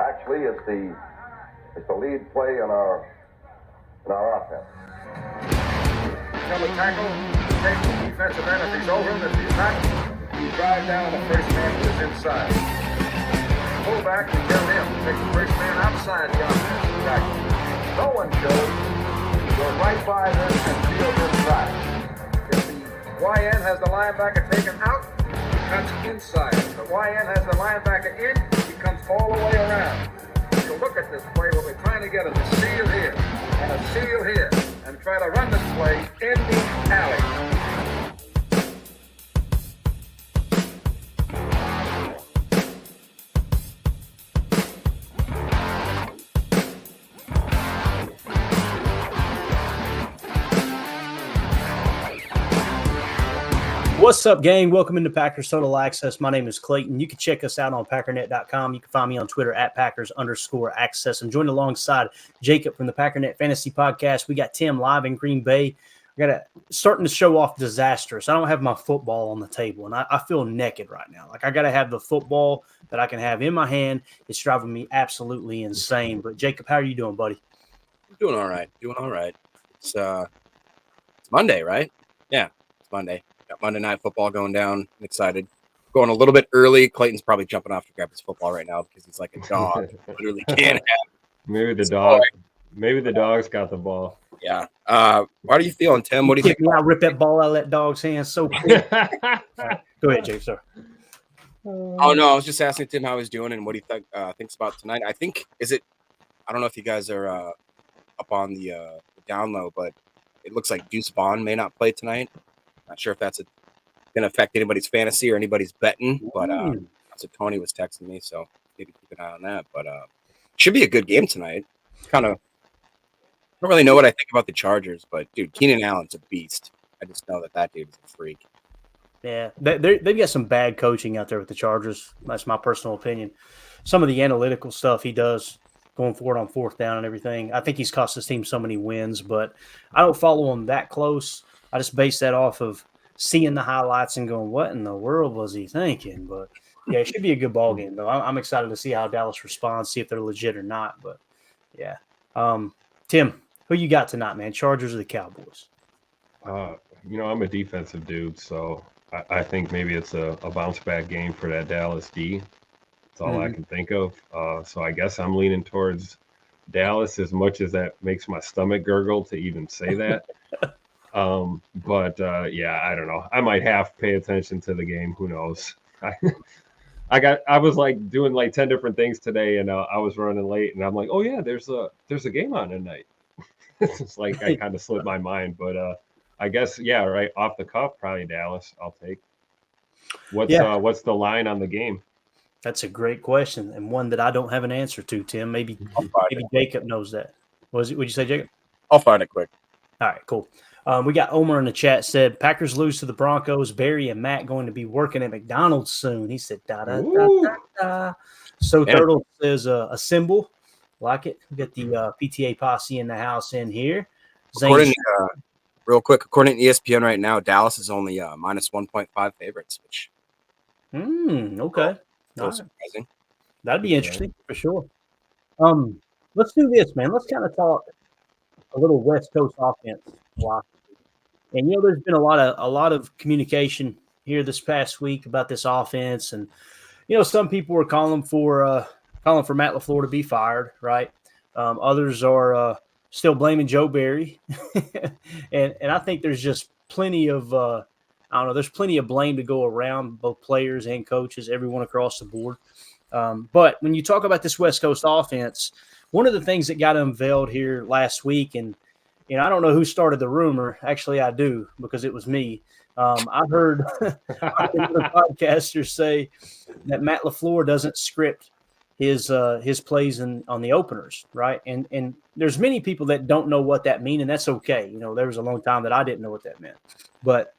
Actually, it's the lead play in our offense. Tell the tackle, take the defensive end if he's over him. If he's not, you drive down the first man who is inside. Fullback, you tell him, take the first man outside the offensive tackle. No one shows. Go right by them and field inside. If the YN has the linebacker taken out, he cuts inside. If the YN has the linebacker in, he comes all the way around. So look at this play. What we're trying to get is a seal here and a seal here, and try to run this play in the alley. What's up, gang? Welcome into Packers Total Access. My name is Clayton. You can check us out on packernet.com. You can find me on Twitter at Packers_access. I'm joined alongside Jacob from the Packernet Fantasy Podcast. We got Tim live in Green Bay. Starting to show off disastrous. I don't have my football on the table, and I feel naked right now. Like, I got to have the football that I can have in my hand. It's driving me absolutely insane. But, Jacob, how are you doing, buddy? I'm doing all right. It's Monday, right? Yeah, it's Monday. Got Monday Night Football going down. I'm excited. Going a little bit early. Clayton's probably jumping off to grab his football right now because he's like a dog. Literally can't have. Maybe the dog's got the ball. Yeah. How are you feeling, Tim? What do you think? I rip that ball out of that dog's hand so quick. Right. Go ahead, Jake, sir. Oh, no, I was just asking Tim how he's doing and what he thinks about tonight. I think, I don't know if you guys are up on the down low, but it looks like Deuce Vaughn may not play tonight. Not sure if that's going to affect anybody's fantasy or anybody's betting, but that's what Tony was texting me, so maybe keep an eye on that. But should be a good game tonight. Kind of, I don't really know what I think about the Chargers, but dude, Keenan Allen's a beast. I just know that dude is a freak. Yeah, they've got some bad coaching out there with the Chargers. That's my personal opinion. Some of the analytical stuff he does going forward on fourth down and everything, I think he's cost his team so many wins, but I don't follow him that close. I just base that off of seeing the highlights and going, what in the world was he thinking? But, yeah, it should be a good ball game, though. I'm excited to see how Dallas responds, see if they're legit or not. But, yeah. Tim, who you got tonight, man? Chargers or the Cowboys? I'm a defensive dude, so I think maybe it's a bounce-back game for that Dallas D. That's all I can think of. So I guess I'm leaning towards Dallas as much as that makes my stomach gurgle to even say that. Yeah, I don't know. I might have to pay attention to the game. Who knows? I was like doing like 10 different things today, and I was running late, and I'm like, oh yeah, there's a game on tonight. It's just like I kind of slipped my mind, but I guess right off the cuff, probably Dallas. I'll take. What's the line on the game? That's a great question, and one that I don't have an answer to, Tim. Maybe Jacob knows that. Would you say, Jacob? I'll find it quick. All right, cool. We got Omer in the chat said, Packers lose to the Broncos. Barry and Matt going to be working at McDonald's soon. He said, da-da-da-da-da. So yeah. Turtle says a symbol. Like it. We got the PTA posse in the house in here. Real quick, according to ESPN right now, Dallas is only minus 1.5 favorites, which okay. Surprising. That'd be interesting for sure. Let's do this, man. Let's kind of talk a little West Coast offense philosophy. And there's been a lot of communication here this past week about this offense, and some people are calling for Matt LaFleur to be fired, right? Others are still blaming Joe Barry, and I think there's just plenty of there's plenty of blame to go around, both players and coaches, everyone across the board. But when you talk about this West Coast offense, one of the things that got unveiled here last week, and I don't know who started the rumor. Actually, I do, because it was me. I heard the podcasters say that Matt LaFleur doesn't script his plays on the openers, right? And there's many people that don't know what that means, and that's okay. There was a long time that I didn't know what that meant. But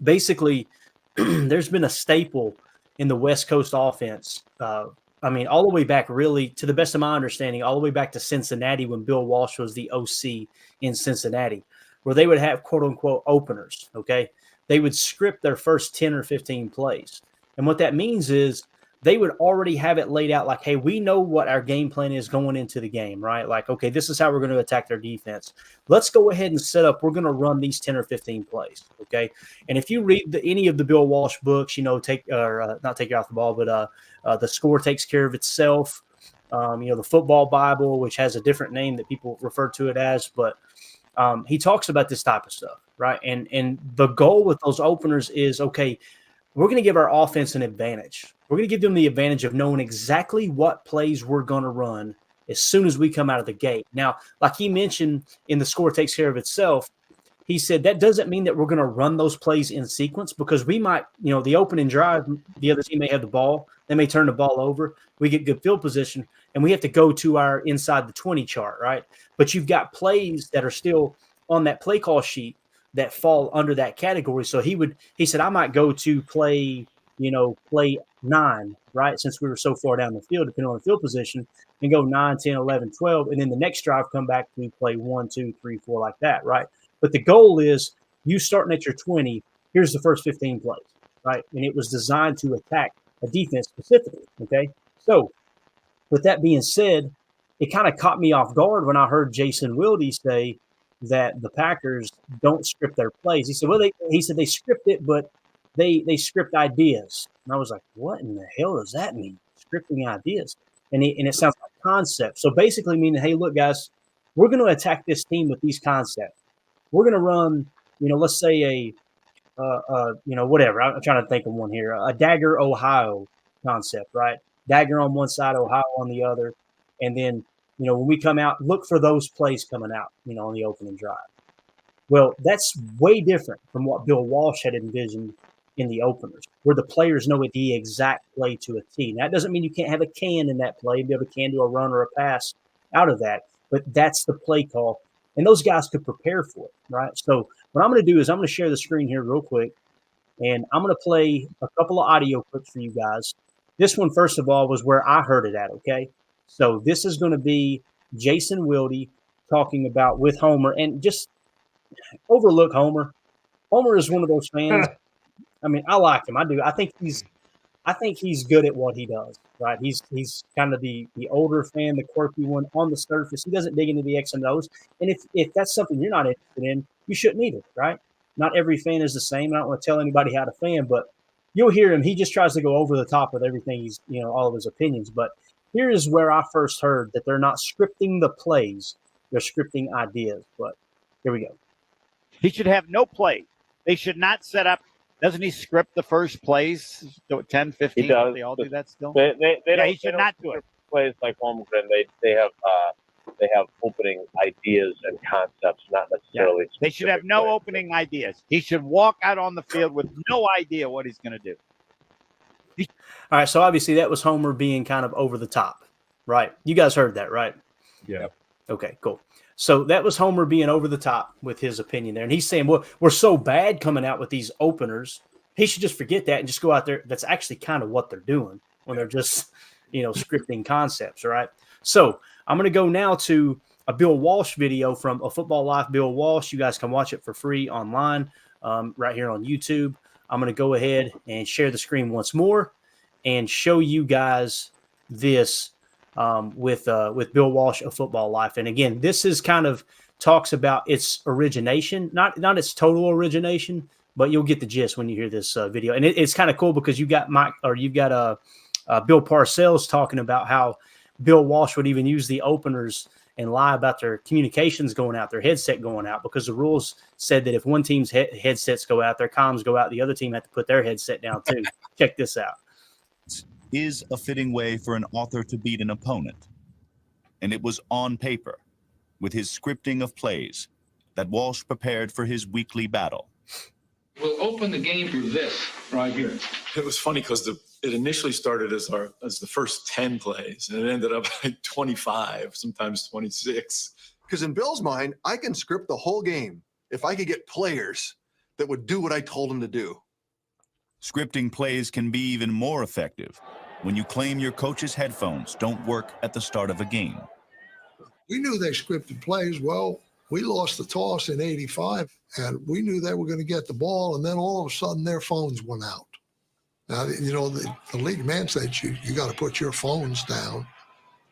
basically, there's been a staple in the West Coast offense. All the way back, really, to the best of my understanding, all the way back to Cincinnati when Bill Walsh was the OC in Cincinnati, where they would have quote-unquote openers, okay? They would script their first 10 or 15 plays. And what that means is they would already have it laid out like, hey, we know what our game plan is going into the game, right? Like, okay, this is how we're going to attack their defense. Let's go ahead and set up, we're going to run these 10 or 15 plays, okay? And if you read any of the Bill Walsh books, not take you off the ball, but The Score Takes Care of Itself, the Football Bible, which has a different name that people refer to it as, but he talks about this type of stuff, right? And the goal with those openers is, okay, we're going to give our offense an advantage. We're going to give them the advantage of knowing exactly what plays we're going to run as soon as we come out of the gate. Now, like he mentioned in The Score Takes Care of Itself, he said that doesn't mean that we're going to run those plays in sequence, because we might, the opening drive, the other team may have the ball. They may turn the ball over. We get good field position, and we have to go to our inside the 20 chart, right? But you've got plays that are still on that play call sheet that fall under that category. So he said, I might go to play 9, right? Since we were so far down the field, depending on the field position, and go 9, 10, 11, 12. And then the next drive, come back to play 1, 2, 3, 4, like that, right? But the goal is you starting at your 20, here's the first 15 plays, right? And it was designed to attack a defense specifically, okay? So with that being said, it kind of caught me off guard when I heard Jason Wilde say that the Packers don't script their plays. He said, they script it, but they script ideas. And I was like, what in the hell does that mean? Scripting ideas. And it sounds like concepts. So basically meaning, hey, look, guys, we're going to attack this team with these concepts. We're going to run, let's say whatever. I'm trying to think of one here. A Dagger, Ohio concept, right? Dagger on one side, Ohio on the other. And then, when we come out, look for those plays coming out, on the opening drive. Well, that's way different from what Bill Walsh had envisioned in the openers, where the players know the exact play to a T. Now, that doesn't mean you can't have a can in that play, be able to do a run or a pass out of that, but that's the play call. And those guys could prepare for it, right? So what I'm going to do is I'm going to share the screen here real quick, and I'm going to play a couple of audio clips for you guys. This one, first of all, was where I heard it at, okay? So this is going to be Jason Wilde talking about with Homer, and just overlook Homer. Homer is one of those fans. I mean, I like him. I do. I think he's good at what he does, right? He's kind of the older fan, the quirky one on the surface. He doesn't dig into the X and O's. And if that's something you're not interested in, you shouldn't either, right? Not every fan is the same. I don't want to tell anybody how to fan, but you'll hear him. He just tries to go over the top with everything. He's, all of his opinions. But here is where I first heard that they're not scripting the plays. They're scripting ideas. But here we go. He should have no play. They should not set up. Doesn't he script the first plays? 10, 15? He does. They all do that still? He should not do it. Plays like Holmgren, they have opening ideas and concepts, not necessarily. They should have no opening ideas. He should walk out on the field with no idea what he's going to do. All right, so obviously that was Homer being kind of over the top, right? You guys heard that, right? Yeah. Okay, cool. So that was Homer being over the top with his opinion there. And he's saying, well, we're so bad coming out with these openers. He should just forget that and just go out there. That's actually kind of what they're doing when they're just, scripting concepts, right? So I'm going to go now to a Bill Walsh video from A Football Life Bill Walsh. You guys can watch it for free online right here on YouTube. I'm going to go ahead and share the screen once more and show you guys this with Bill Walsh, A Football Life. And again, this is kind of talks about its origination, not its total origination, but you'll get the gist when you hear this video. And it's kind of cool because you've got Bill Parcells talking about how Bill Walsh would even use the openers and lie about their communications going out, their headset going out, because the rules said that if one team's headsets go out, their comms go out, the other team had to put their headset down too. Check this out. Is a fitting way for an author to beat an opponent. And it was on paper, with his scripting of plays, that Walsh prepared for his weekly battle. We'll open the game through this right here. It was funny because it initially started as the first 10 plays, and it ended up like 25, sometimes 26. Because in Bill's mind, I can script the whole game if I could get players that would do what I told them to do. Scripting plays can be even more effective when you claim your coach's headphones don't work at the start of a game. We knew they scripted plays. Well, we lost the toss in '85, and we knew they were going to get the ball, and then all of a sudden their phones went out. Now, you know, the league mandates you got to put your phones down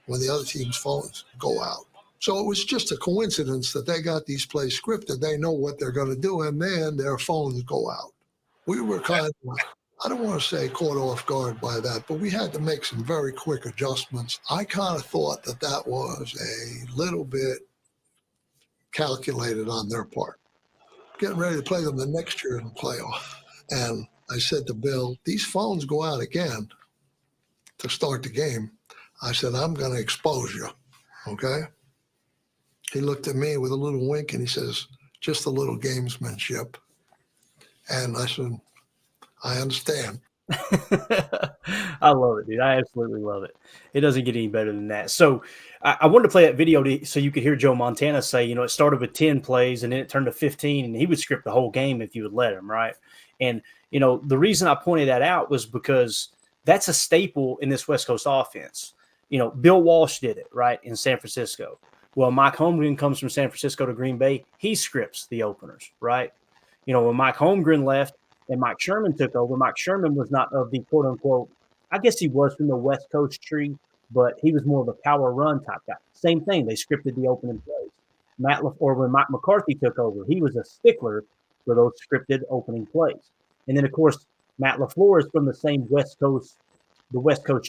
when the other team's phones go out. So it was just a coincidence that they got these plays scripted. They know what they're going to do, and then their phones go out. We were kind of, I don't want to say caught off guard by that, but we had to make some very quick adjustments. I kind of thought that that was a little bit calculated on their part. Getting ready to play them the next year in the playoff. And I said to Bill, these phones go out again to start the game. I said, I'm going to expose you, okay? He looked at me with a little wink and he says, just a little gamesmanship. And I said, I understand. I love it, dude. I absolutely love it. It doesn't get any better than that. So I wanted to play that video so you could hear Joe Montana say, you know, it started with 10 plays and then it turned to 15, and he would script the whole game if you would let him, right? And, you know, the reason I pointed that out was because that's a staple in this West Coast offense. You know, Bill Walsh did it, right, in San Francisco. Well, Mike Holmgren comes from San Francisco to Green Bay. He scripts the openers, right? You know, when Mike Holmgren left and Mike Sherman took over, Mike Sherman was not of the quote-unquote, I guess he was from the West Coast tree, but he was more of a power run type guy. Same thing. They scripted the opening plays. Or when Mike McCarthy took over, he was a stickler for those scripted opening plays. And then, of course, Matt LaFleur is from the same West Coast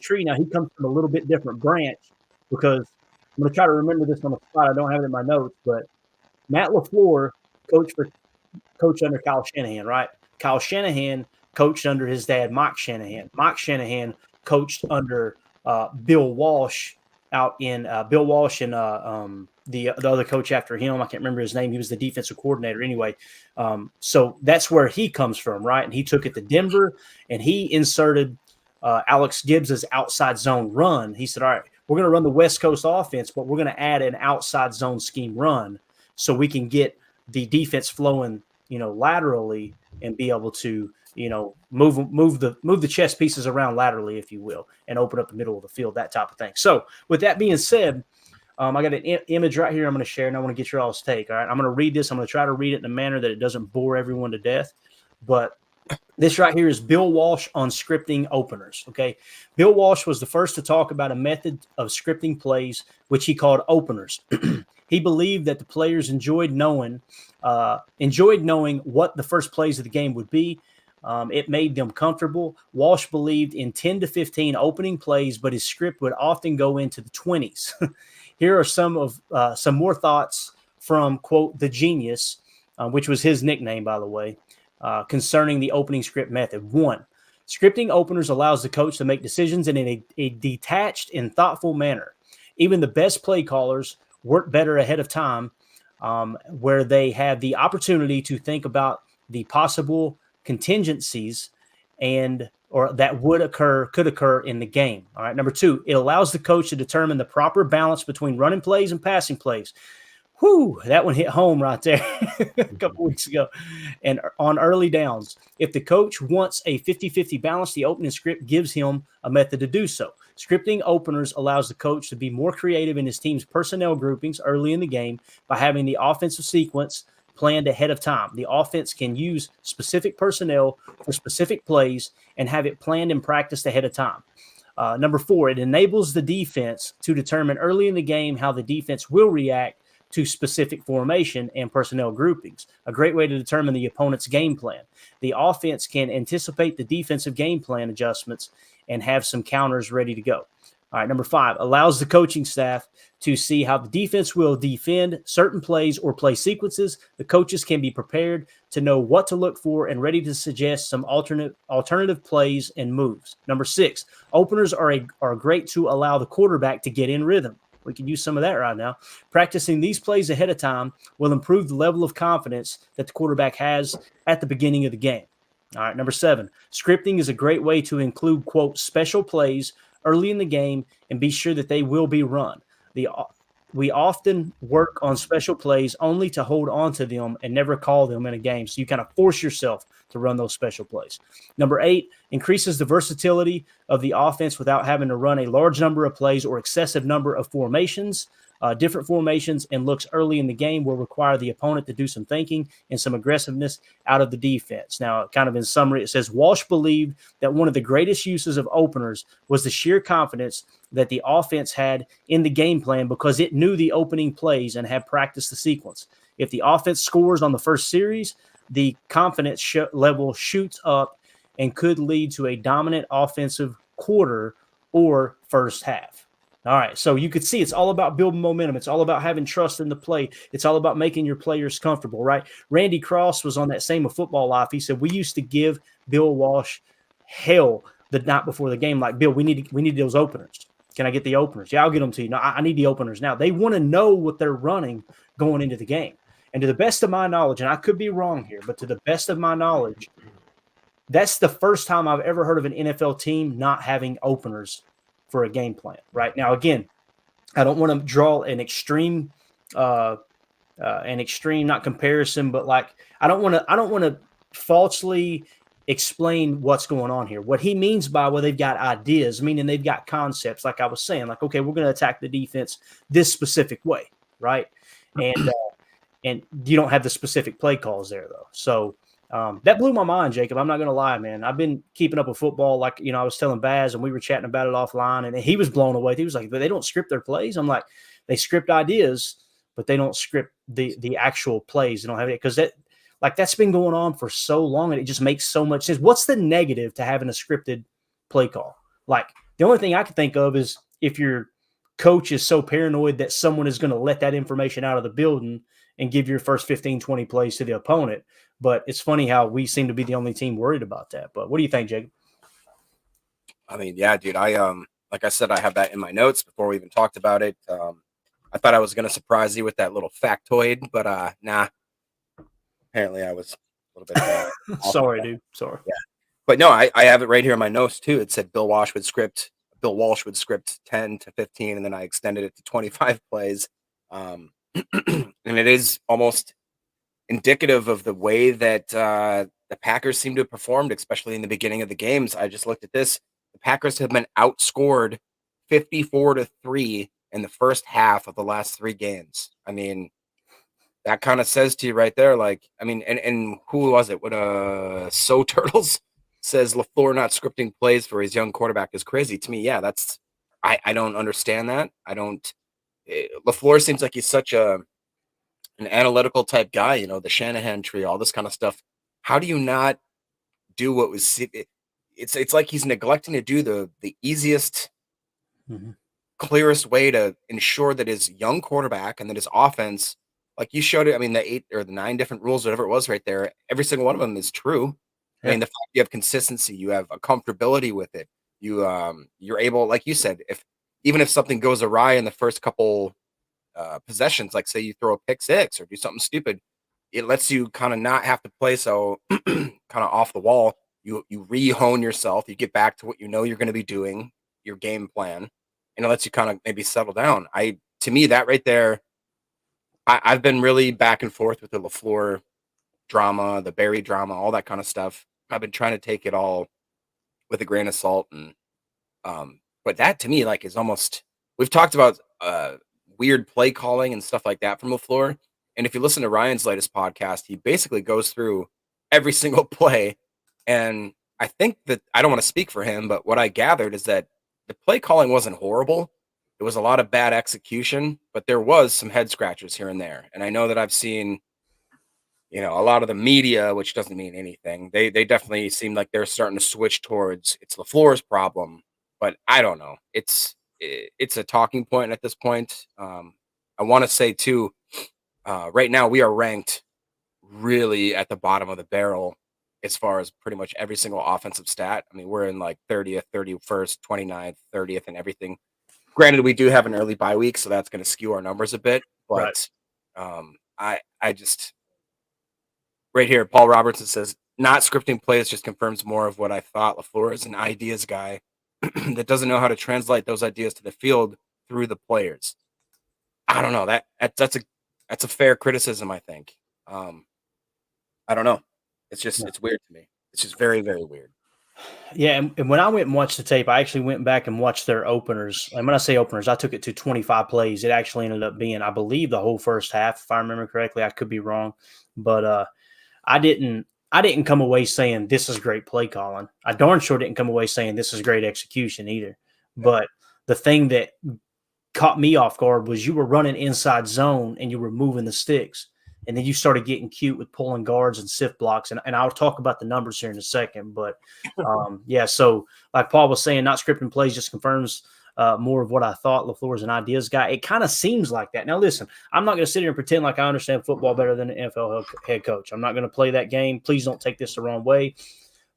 tree. Now, he comes from a little bit different branch because I'm going to try to remember this on the spot. I don't have it in my notes, but Matt LaFleur coached under Kyle Shanahan, right? Kyle Shanahan coached under his dad, Mike Shanahan. Mike Shanahan coached under Bill Walsh and the other coach after him. I can't remember his name. He was the defensive coordinator anyway. So that's where he comes from, right? And he took it to Denver, and he inserted Alex Gibbs's outside zone run. He said, all right, we're going to run the West Coast offense, but we're going to add an outside zone scheme run so we can get the defense flowing, you know, laterally and be able to, you know, move the chess pieces around laterally, if you will, and open up the middle of the field, that type of thing. So with that being said, I got an image right here I'm going to share, and I want to get your all's take. All right, I'm going to read this. I'm going to try to read it in a manner that it doesn't bore everyone to death, but this right here is Bill Walsh on scripting openers. Okay. Bill Walsh was the first to talk about a method of scripting plays, which he called openers. He believed that the players enjoyed knowing what the first plays of the game would be. It made them comfortable. Walsh believed in 10 to 15 opening plays, but his script would often go into the 20s. Here are some more thoughts from, quote, the genius, which was his nickname, by the way, concerning the opening script method. 1, scripting openers allows the coach to make decisions in a detached and thoughtful manner. Even the best play callers work better ahead of time, where they have the opportunity to think about the possible contingencies or that could occur in the game. All right. Number 2, it allows the coach to determine the proper balance between running plays and passing plays. Whew, that one hit home right there a couple weeks ago. And on early downs, if the coach wants a 50-50 balance, the opening script gives him a method to do so. Scripting openers allows the coach to be more creative in his team's personnel groupings early in the game by having the offensive sequence planned ahead of time. The offense can use specific personnel for specific plays and have it planned and practiced ahead of time. Number 4, it enables the defense to determine early in the game how the defense will react to specific formation and personnel groupings, a great way to determine the opponent's game plan. The offense can anticipate the defensive game plan adjustments and have some counters ready to go. All right, number 5, allows the coaching staff to see how the defense will defend certain plays or play sequences. The coaches can be prepared to know what to look for and ready to suggest some alternative plays and moves. Number 6, openers are great to allow the quarterback to get in rhythm. We can use some of that right now. Practicing these plays ahead of time will improve the level of confidence that the quarterback has at the beginning of the game. All right, number 7, scripting is a great way to include, quote, special plays early in the game and be sure that they will be run. We often work on special plays only to hold on to them and never call them in a game. So you kind of force yourself to run those special plays. Number 8, increases the versatility of the offense without having to run a large number of plays or excessive number of formations. different formations and looks early in the game will require the opponent to do some thinking and some aggressiveness out of the defense. Now, kind of in summary, it says Walsh believed that one of the greatest uses of openers was the sheer confidence that the offense had in the game plan because it knew the opening plays and had practiced the sequence. If the offense scores on the first series, the confidence level shoots up and could lead to a dominant offensive quarter or first half. All right, so you could see it's all about building momentum. It's all about having trust in the play. It's all about making your players comfortable, right? Randy Cross was on that same Football Life. He said, we used to give Bill Walsh hell the night before the game. Like, Bill, we need those openers. Can I get the openers? Yeah, I'll get them to you. No, I need the openers now. They want to know what they're running going into the game. And to the best of my knowledge, and I could be wrong here, but to the best of my knowledge, that's the first time I've ever heard of an NFL team not having openers for a game plan. Right now, again, I don't want to draw an extreme, not comparison, but like I don't want to falsely explain what's going on here. What he means by, well, they've got ideas, meaning they've got concepts. Like I was saying, like, okay, we're going to attack the defense this specific way, right? And you don't have the specific play calls there, though. So that blew my mind, Jacob. I'm not going to lie, man. I've been keeping up with football. Like, I was telling Baz, and we were chatting about it offline, and he was blown away. He was like, they don't script their plays. I'm like, they script ideas, but they don't script the actual plays. They don't have it because that's been going on for so long, and it just makes so much sense. What's the negative to having a scripted play call? Like, the only thing I can think of is if your coach is so paranoid that someone is going to let that information out of the building and give your first 15, 20 plays to the opponent. But it's funny how we seem to be the only team worried about that. But what do you think, Jacob? I mean, yeah, dude, like I said, I have that in my notes before we even talked about it. I thought I was going to surprise you with that little factoid, but nah. Apparently I was a little bit sorry, dude. Sorry. Yeah. But no, I have it right here in my notes too. It said Bill Walsh would script 10 to 15, and then I extended it to 25 plays. And it is almost indicative of the way that the Packers seem to have performed, especially in the beginning of the games. I just looked at this. The Packers have been outscored 54-3 in the first half of the last 3 games. I mean, that kind of says to you right there, like, I mean, and who was it? What So Turtles says LaFleur not scripting plays for his young quarterback is crazy. To me, yeah, that's I don't understand that. LaFleur seems like he's such an analytical type guy, the Shanahan tree, all this kind of stuff. How do you not do what was it's like he's neglecting to do the easiest, clearest way to ensure that his young quarterback and that his offense, like you showed it, I mean, the 8 or the 9 different rules, whatever it was right there, every single one of them is true. Yeah. I mean, the fact you have consistency, you have a comfortability with it. You're able, like you said, even if something goes awry in the first couple possessions, like say you throw a pick 6 or do something stupid, it lets you kind of not have to play so kind of off the wall. You re-hone yourself. You get back to what you know you're going to be doing, your game plan, and it lets you kind of maybe settle down. To me, that right there, I've been really back and forth with the LaFleur drama, the Barry drama, all that kind of stuff. I've been trying to take it all with a grain of salt, and but that to me, like, is almost, we've talked about weird play calling and stuff like that from LaFleur. And if you listen to Ryan's latest podcast, he basically goes through every single play. And I think that, I don't want to speak for him, but what I gathered is that the play calling wasn't horrible. It was a lot of bad execution, but there was some head scratchers here and there. And I know that I've seen, a lot of the media, which doesn't mean anything. They definitely seem like they're starting to switch towards it's LaFleur's problem, but I don't know. It's a talking point at this point. I want to say too, right now we are ranked really at the bottom of the barrel as far as pretty much every single offensive stat. I mean, we're in like 30th, 31st, 29th, 30th, and everything. Granted, we do have an early bye week, so that's going to skew our numbers a bit. But I just, right here, Paul Robertson says, not scripting plays just confirms more of what I thought. LaFleur is an ideas guy that doesn't know how to translate those ideas to the field through the players. I don't know. That's a fair criticism, I think. I don't know. It's just, it's weird to me. It's just very, very weird. Yeah, and when I went and watched the tape, I actually went back and watched their openers. And when I say openers, I took it to 25 plays. It actually ended up being, I believe, the whole first half, if I remember correctly. I could be wrong, but I didn't come away saying this is great play calling. I darn sure didn't come away saying this is great execution either. But the thing that caught me off guard was you were running inside zone and you were moving the sticks. And then you started getting cute with pulling guards and sift blocks. And I'll talk about the numbers here in a second. But yeah, so like Paul was saying, not scripting plays just confirms more of what I thought. LaFleur's an ideas guy. It kind of seems like that. Now, listen, I'm not going to sit here and pretend like I understand football better than an NFL head coach. I'm not going to play that game. Please don't take this the wrong way.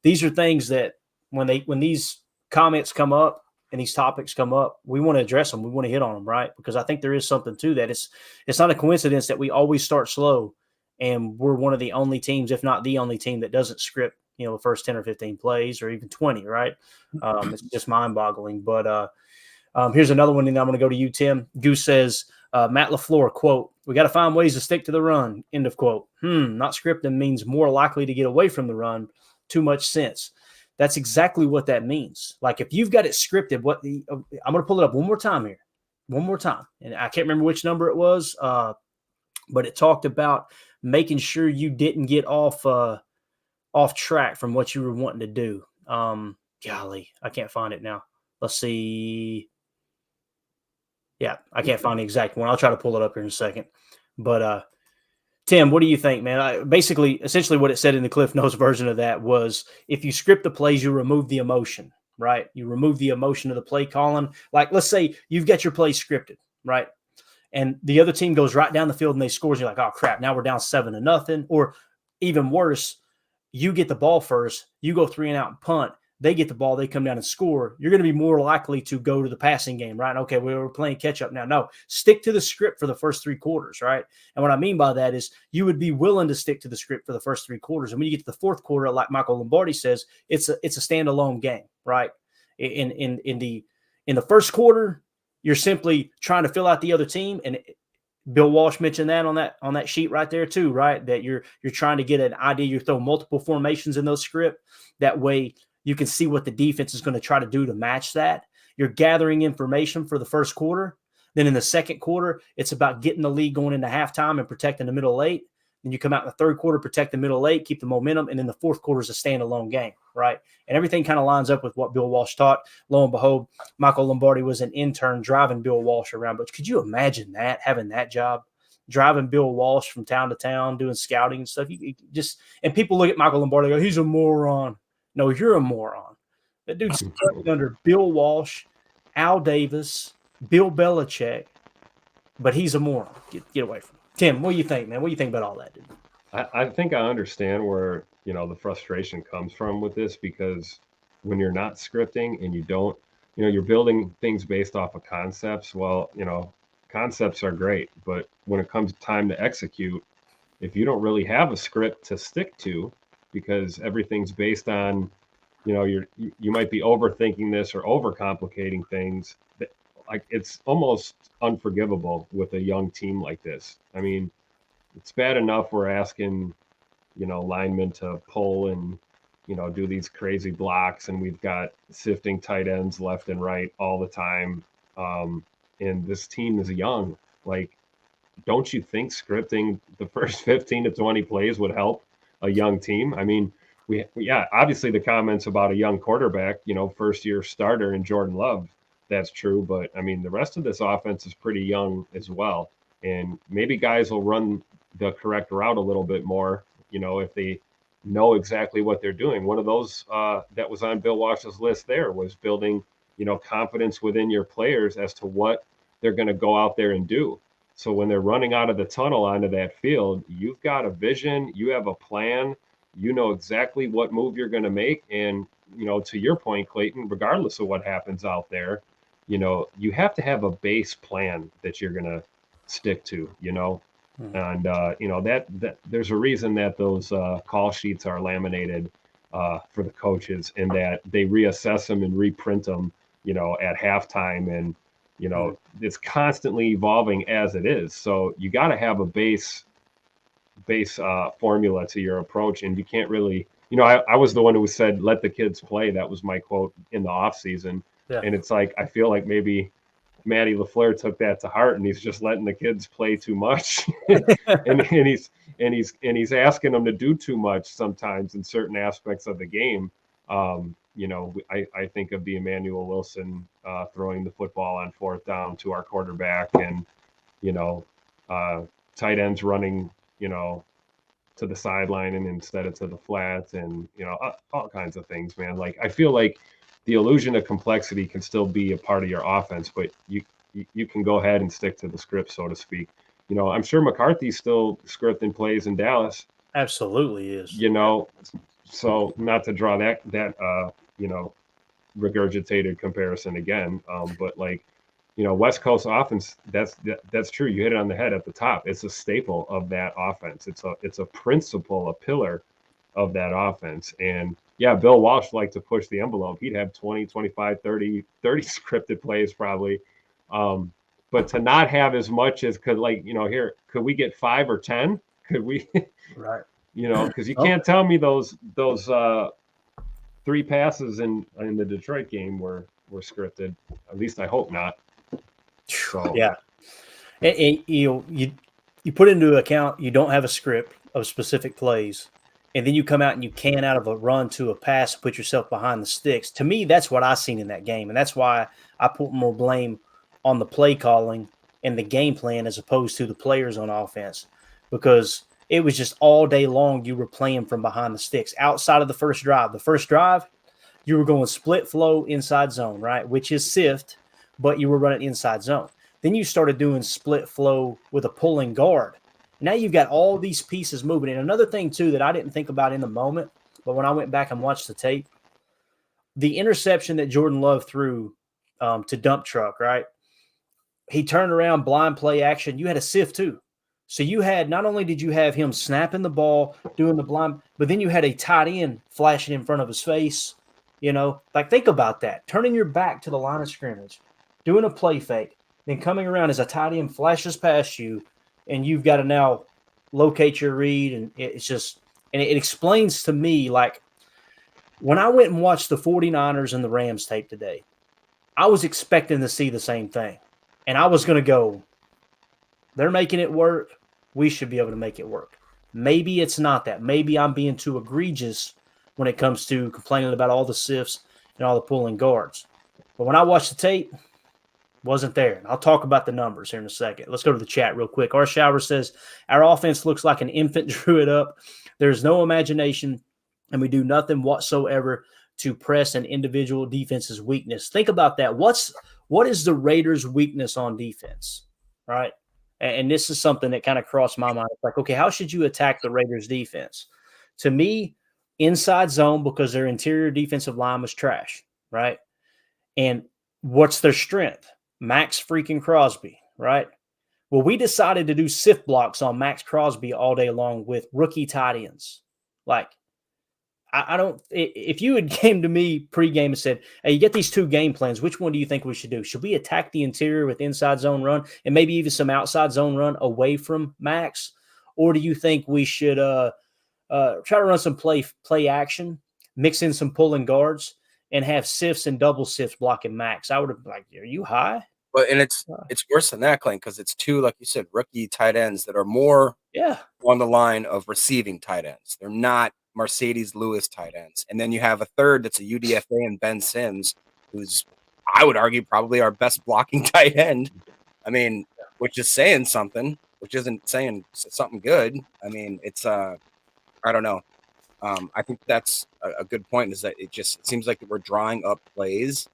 These are things that when these comments come up, and these topics come up, we want to address them. We want to hit on them, right? Because I think there is something to that. It's not a coincidence that we always start slow, and we're one of the only teams, if not the only team, that doesn't script, the first 10 or 15 plays or even 20, right? It's just mind-boggling. But here's another one, and I'm going to go to you, Tim. Goose says, Matt LaFleur, quote, "We got to find ways to stick to the run," end of quote. Not scripting means more likely to get away from the run. Too much sense. That's exactly what that means. Like if you've got it scripted, I'm going to pull it up one more time here. One more time. And I can't remember which number it was, but it talked about making sure you didn't get off track from what you were wanting to do. Golly, I can't find it now. Let's see. Yeah, I can't find the exact one. I'll try to pull it up here in a second. But Tim, what do you think, man? Essentially what it said in the Cliff Notes version of that was if you script the plays, you remove the emotion, right? You remove the emotion of the play calling. Like, let's say you've got your play scripted, right? And the other team goes right down the field and they score. You're like, oh, crap, now we're down 7-0. Or even worse, you get the ball first. You go 3 and out and punt. They get the ball, they come down and score. You're going to be more likely to go to the passing game, right? Okay, we're playing catch up now. No, stick to the script for the first 3 quarters, right? And what I mean by that is you would be willing to stick to the script for the first 3 quarters. And when you get to the 4th quarter, like Michael Lombardi says, it's a standalone game, right? In the first quarter, you're simply trying to fill out the other team, and Bill Walsh mentioned that on that sheet right there too, right? That you're trying to get an idea. You throw multiple formations in those script. That way you can see what the defense is going to try to do to match that. You're gathering information for the first quarter. Then in the second quarter, it's about getting the lead going into halftime and protecting the middle 8. Then you come out in the 3rd quarter, protect the middle 8, keep the momentum. And then the 4th quarter is a standalone game, right? And everything kind of lines up with what Bill Walsh taught. Lo and behold, Michael Lombardi was an intern driving Bill Walsh around. But could you imagine that, having that job? Driving Bill Walsh from town to town, doing scouting and stuff. And people look at Michael Lombardi and go, he's a moron. No, you're a moron. That dude's studied under Bill Walsh, Al Davis, Bill Belichick, but he's a moron. Get away from him. Tim, what do you think, man? What do you think about all that, dude? I think I understand where, the frustration comes from with this, because when you're not scripting and you don't, you're building things based off of concepts. Well, concepts are great, but when it comes time to execute, if you don't really have a script to stick to, because everything's based on, you might be overthinking this or overcomplicating things. Like it's almost unforgivable with a young team like this. I mean, it's bad enough we're asking, linemen to pull and, do these crazy blocks, and we've got sifting tight ends left and right all the time. And this team is young. Like, don't you think scripting the first 15 to 20 plays would help a young team? I mean, obviously the comments about a young quarterback, first year starter in Jordan Love, that's true. But I mean, the rest of this offense is pretty young as well. And maybe guys will run the correct route a little bit more, if they know exactly what they're doing. One of those that was on Bill Walsh's list there was building, confidence within your players as to what they're going to go out there and do. So when they're running out of the tunnel onto that field, you've got a vision, you have a plan, you know exactly what move you're going to make. And, to your point, Clayton, regardless of what happens out there, you have to have a base plan that you're going to stick to, and, that there's a reason that those call sheets are laminated for the coaches, and that they reassess them and reprint them, at halftime. And, it's constantly evolving as it is. So you got to have a base formula to your approach, and you can't really I was the one who said, let the kids play. That was my quote in the off season. Yeah. And it's like, I feel like maybe Matty LaFleur took that to heart and he's just letting the kids play too much. and he's asking them to do too much sometimes in certain aspects of the game. I think of the Emmanuel Wilson throwing the football on 4th down to our quarterback and, tight ends running, to the sideline and instead of to the flats and, all kinds of things, man. Like, I feel like the illusion of complexity can still be a part of your offense, but you can go ahead and stick to the script, so to speak. I'm sure McCarthy's still scripting plays in Dallas. Absolutely is. So not to draw that regurgitated comparison again, but like, West Coast offense, that's true. You hit it on the head at the top. It's a staple of that offense. It's a principle, a pillar of that offense. And yeah, Bill Walsh liked to push the envelope. He'd have 20, 25, 30 scripted plays probably. But to not have as much as could we get 5 or 10? Could we, right? Because you can't tell me those 3 passes in the Detroit game were scripted. At least I hope not. So yeah, and you put into account you don't have a script of specific plays, and then you come out and you can out of a run to a pass and put yourself behind the sticks. To me, that's what I seen in that game, and that's why I put more blame on the play calling and the game plan as opposed to the players on offense, because it was just all day long you were playing from behind the sticks outside of the first drive. The first drive, you were going split flow inside zone, right, which is sift, but you were running inside zone. Then you started doing split flow with a pulling guard. Now you've got all these pieces moving. And another thing, too, that I didn't think about in the moment, but when I went back and watched the tape, the interception that Jordan Love threw to dump truck, right? He turned around, blind play action. You had a sift, too. So you had, not only did you have him snapping the ball, doing the blind, but then you had a tight end flashing in front of his face. Think about that. Turning your back to the line of scrimmage, doing a play fake, then coming around as a tight end flashes past you, and you've got to now locate your read. And it's just, and it explains to me, like, when I went and watched the 49ers and the Rams tape today, I was expecting to see the same thing. And I was going to go, they're making it work. We should be able to make it work. Maybe it's not that. Maybe I'm being too egregious when it comes to complaining about all the sifts and all the pulling guards. But when I watched the tape, wasn't there. And I'll talk about the numbers here in a second. Let's go to the chat real quick. Our Shower says, our offense looks like an infant drew it up. There's no imagination, and we do nothing whatsoever to press an individual defense's weakness. Think about that. What is the Raiders' weakness on defense, right? And this is something that kind of crossed my mind. It's like, okay, how should you attack the Raiders' defense? To me, inside zone, because their interior defensive line was trash, right? And what's their strength? Max freaking Crosby, right? Well, we decided to do sift blocks on Max Crosby all day long with rookie tight ends. Like, I don't – if you had came to me pregame and said, hey, you get these 2 game plans, which one do you think we should do? Should we attack the interior with inside zone run and maybe even some outside zone run away from Max? Or do you think we should try to run some play action, mix in some pulling guards, and have sifts and double sifts blocking Max? I would have been like, are you high? But and it's worse than that, Clint, because it's 2, like you said, rookie tight ends that are more on the line of receiving tight ends. They're not Mercedes Lewis tight ends. And then you have a third that's a UDFA and Ben Sims, who's, I would argue, probably our best blocking tight end. I mean, which is saying something, which isn't saying something good. I mean, it's I don't know. I think that's a good point, is that it seems like we're drawing up plays,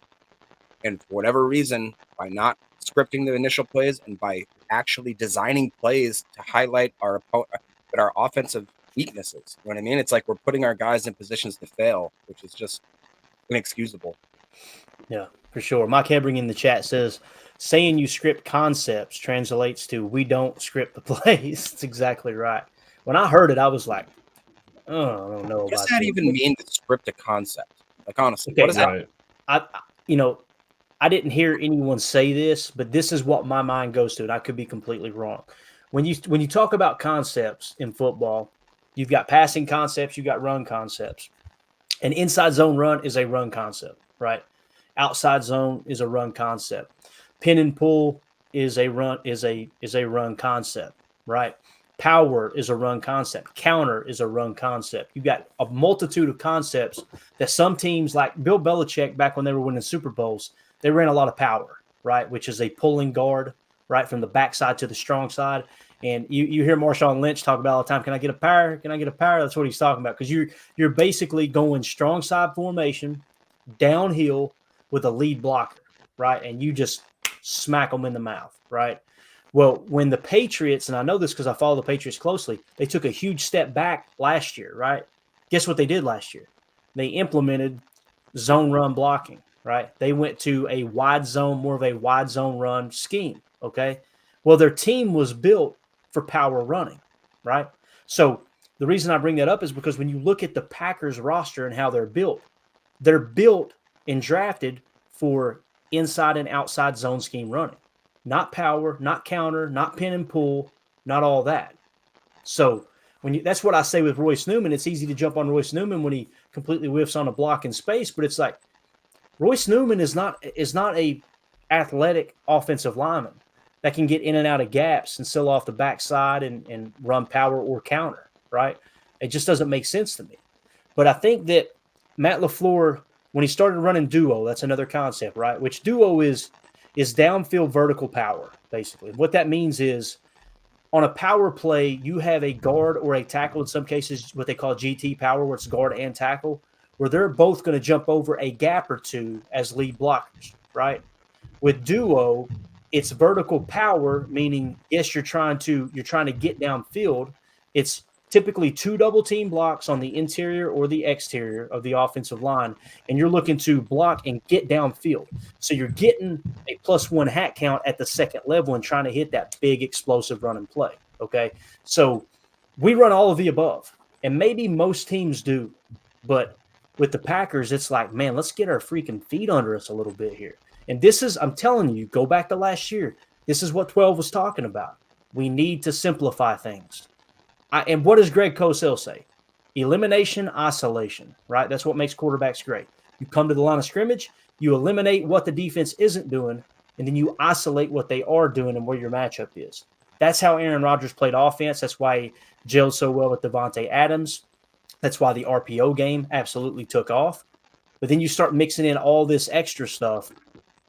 and for whatever reason, by not scripting the initial plays and by actually designing plays to highlight our offensive weaknesses. You know what I mean? It's like we're putting our guys in positions to fail, which is just inexcusable. Yeah, for sure. Mike Hebring in the chat says, saying you script concepts translates to we don't script the plays. That's exactly right. When I heard it, I was like, oh, I don't know about that. What does that even mean, to script a concept? Like, honestly, okay, what is that? I didn't hear anyone say this, but this is what my mind goes to, and I could be completely wrong. When you talk about concepts in football, You've got passing concepts, you've got run concepts. An inside zone run is a run concept, right? Outside zone is a run concept. Pin and pull is a run concept, right? Power is a run concept. Counter is a run concept. You've got a multitude of concepts that some teams, like Bill Belichick, back when they were winning Super Bowls, they ran a lot of power, right? Which is a pulling guard, right, from the backside to the strong side. And you hear Marshawn Lynch talk about all the time, can I get a power? Can I get a power? That's what he's talking about, because you're basically going strong side formation downhill with a lead blocker, right? And you just smack them in the mouth, right? Well, when the Patriots, and I know this because I follow the Patriots closely, they took a huge step back last year, right? Guess what they did last year? They implemented zone run blocking, right? They went to a wide zone, more of a wide zone run scheme, okay? Well, their team was built for power running, right? So the reason I bring that up is because when you look at the Packers roster and how they're built and drafted for inside and outside zone scheme running, not power, not counter, not pin and pull, not all that. So that's what I say with Royce Newman. It's easy to jump on Royce Newman when he completely whiffs on a block in space, but it's like Royce Newman is not a athletic offensive lineman that can get in and out of gaps and seal off the backside and run power or counter, right? It just doesn't make sense to me. But I think that Matt LaFleur, when he started running duo, that's another concept, right? Which duo is downfield vertical power, basically. What that means is on a power play, you have a guard or a tackle, in some cases what they call GT power, where it's guard and tackle, where they're both going to jump over a gap or two as lead blockers, right? With duo, it's vertical power, meaning yes, you're trying to get downfield. It's typically two double team blocks on the interior or the exterior of the offensive line, and you're looking to block and get downfield. So you're getting a +1 hat count at the second level and trying to hit that big explosive run and play. Okay, so we run all of the above, and maybe most teams do, but with the Packers, it's like, man, let's get our freaking feet under us a little bit here. And this is, I'm telling you, go back to last year. This is what 12 was talking about. We need to simplify things. And what does Greg Cosell say? Elimination, isolation, right? That's what makes quarterbacks great. You come to the line of scrimmage, you eliminate what the defense isn't doing, and then you isolate what they are doing and where your matchup is. That's how Aaron Rodgers played offense. That's why he gelled so well with Devontae Adams. That's why the RPO game absolutely took off. But then you start mixing in all this extra stuff,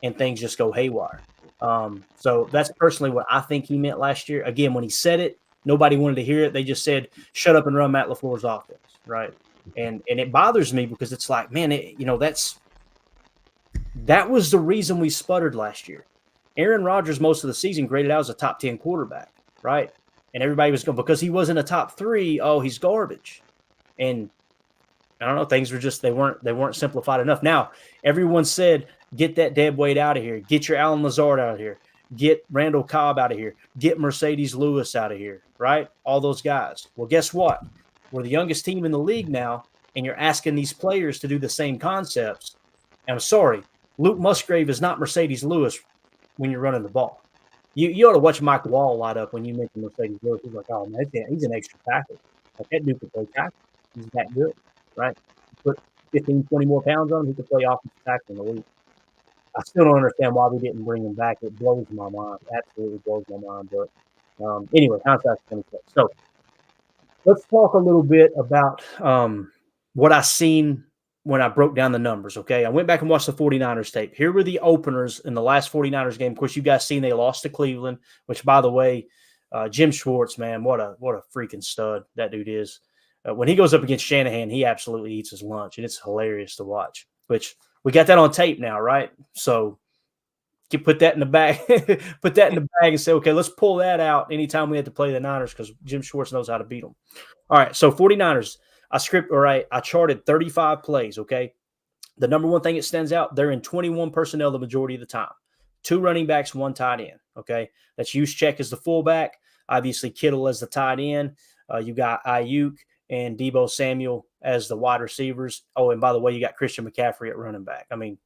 and things just go haywire. So that's personally what I think he meant last year. Again, when he said it, nobody wanted to hear it. They just said, shut up and run Matt LaFleur's offense, right? And it bothers me because it's like, man, that was the reason we sputtered last year. Aaron Rodgers, most of the season, graded out as a top 10 quarterback, right? And everybody was going, because he wasn't a top 3, oh, he's garbage. And I don't know, things were just, they weren't simplified enough. Now, everyone said, get that dead weight out of here. Get your Alan Lazard out of here. Get Randall Cobb out of here. Get Mercedes Lewis out of here, right? All those guys. Well, guess what? We're the youngest team in the league now, and you're asking these players to do the same concepts. And I'm sorry, Luke Musgrave is not Mercedes Lewis when you're running the ball. You ought to watch Mike Wall light up when you mention Mercedes Lewis. He's like, oh, man, he's an extra tackle. Like, that dude can play tackle. He's that good, right? Put 15, 20 more pounds on him, he could play offensive tackle in the league. I still don't understand why we didn't bring him back. It blows my mind. Absolutely blows my mind. But anyway, hindsight's 2020. So let's talk a little bit about what I seen when I broke down the numbers, okay? I went back and watched the 49ers tape. Here were the openers in the last 49ers game. Of course, you guys seen they lost to Cleveland, which, by the way, Jim Schwartz, man, what a freaking stud that dude is. When he goes up against Shanahan, he absolutely eats his lunch, and it's hilarious to watch, which – we got that on tape now, right? So you put that in the bag, and say, okay, let's pull that out anytime we had to play the Niners because Jim Schwartz knows how to beat them. All right, so 49ers, I charted 35 plays, okay? The number one thing that stands out, they're in 21 personnel the majority of the time. 2 running backs, 1 tight end, okay? That's Juszczyk as the fullback, obviously Kittle as the tight end. You got Ayuk and Deebo Samuel as the wide receivers. Oh, and by the way, you got Christian McCaffrey at running back. I mean,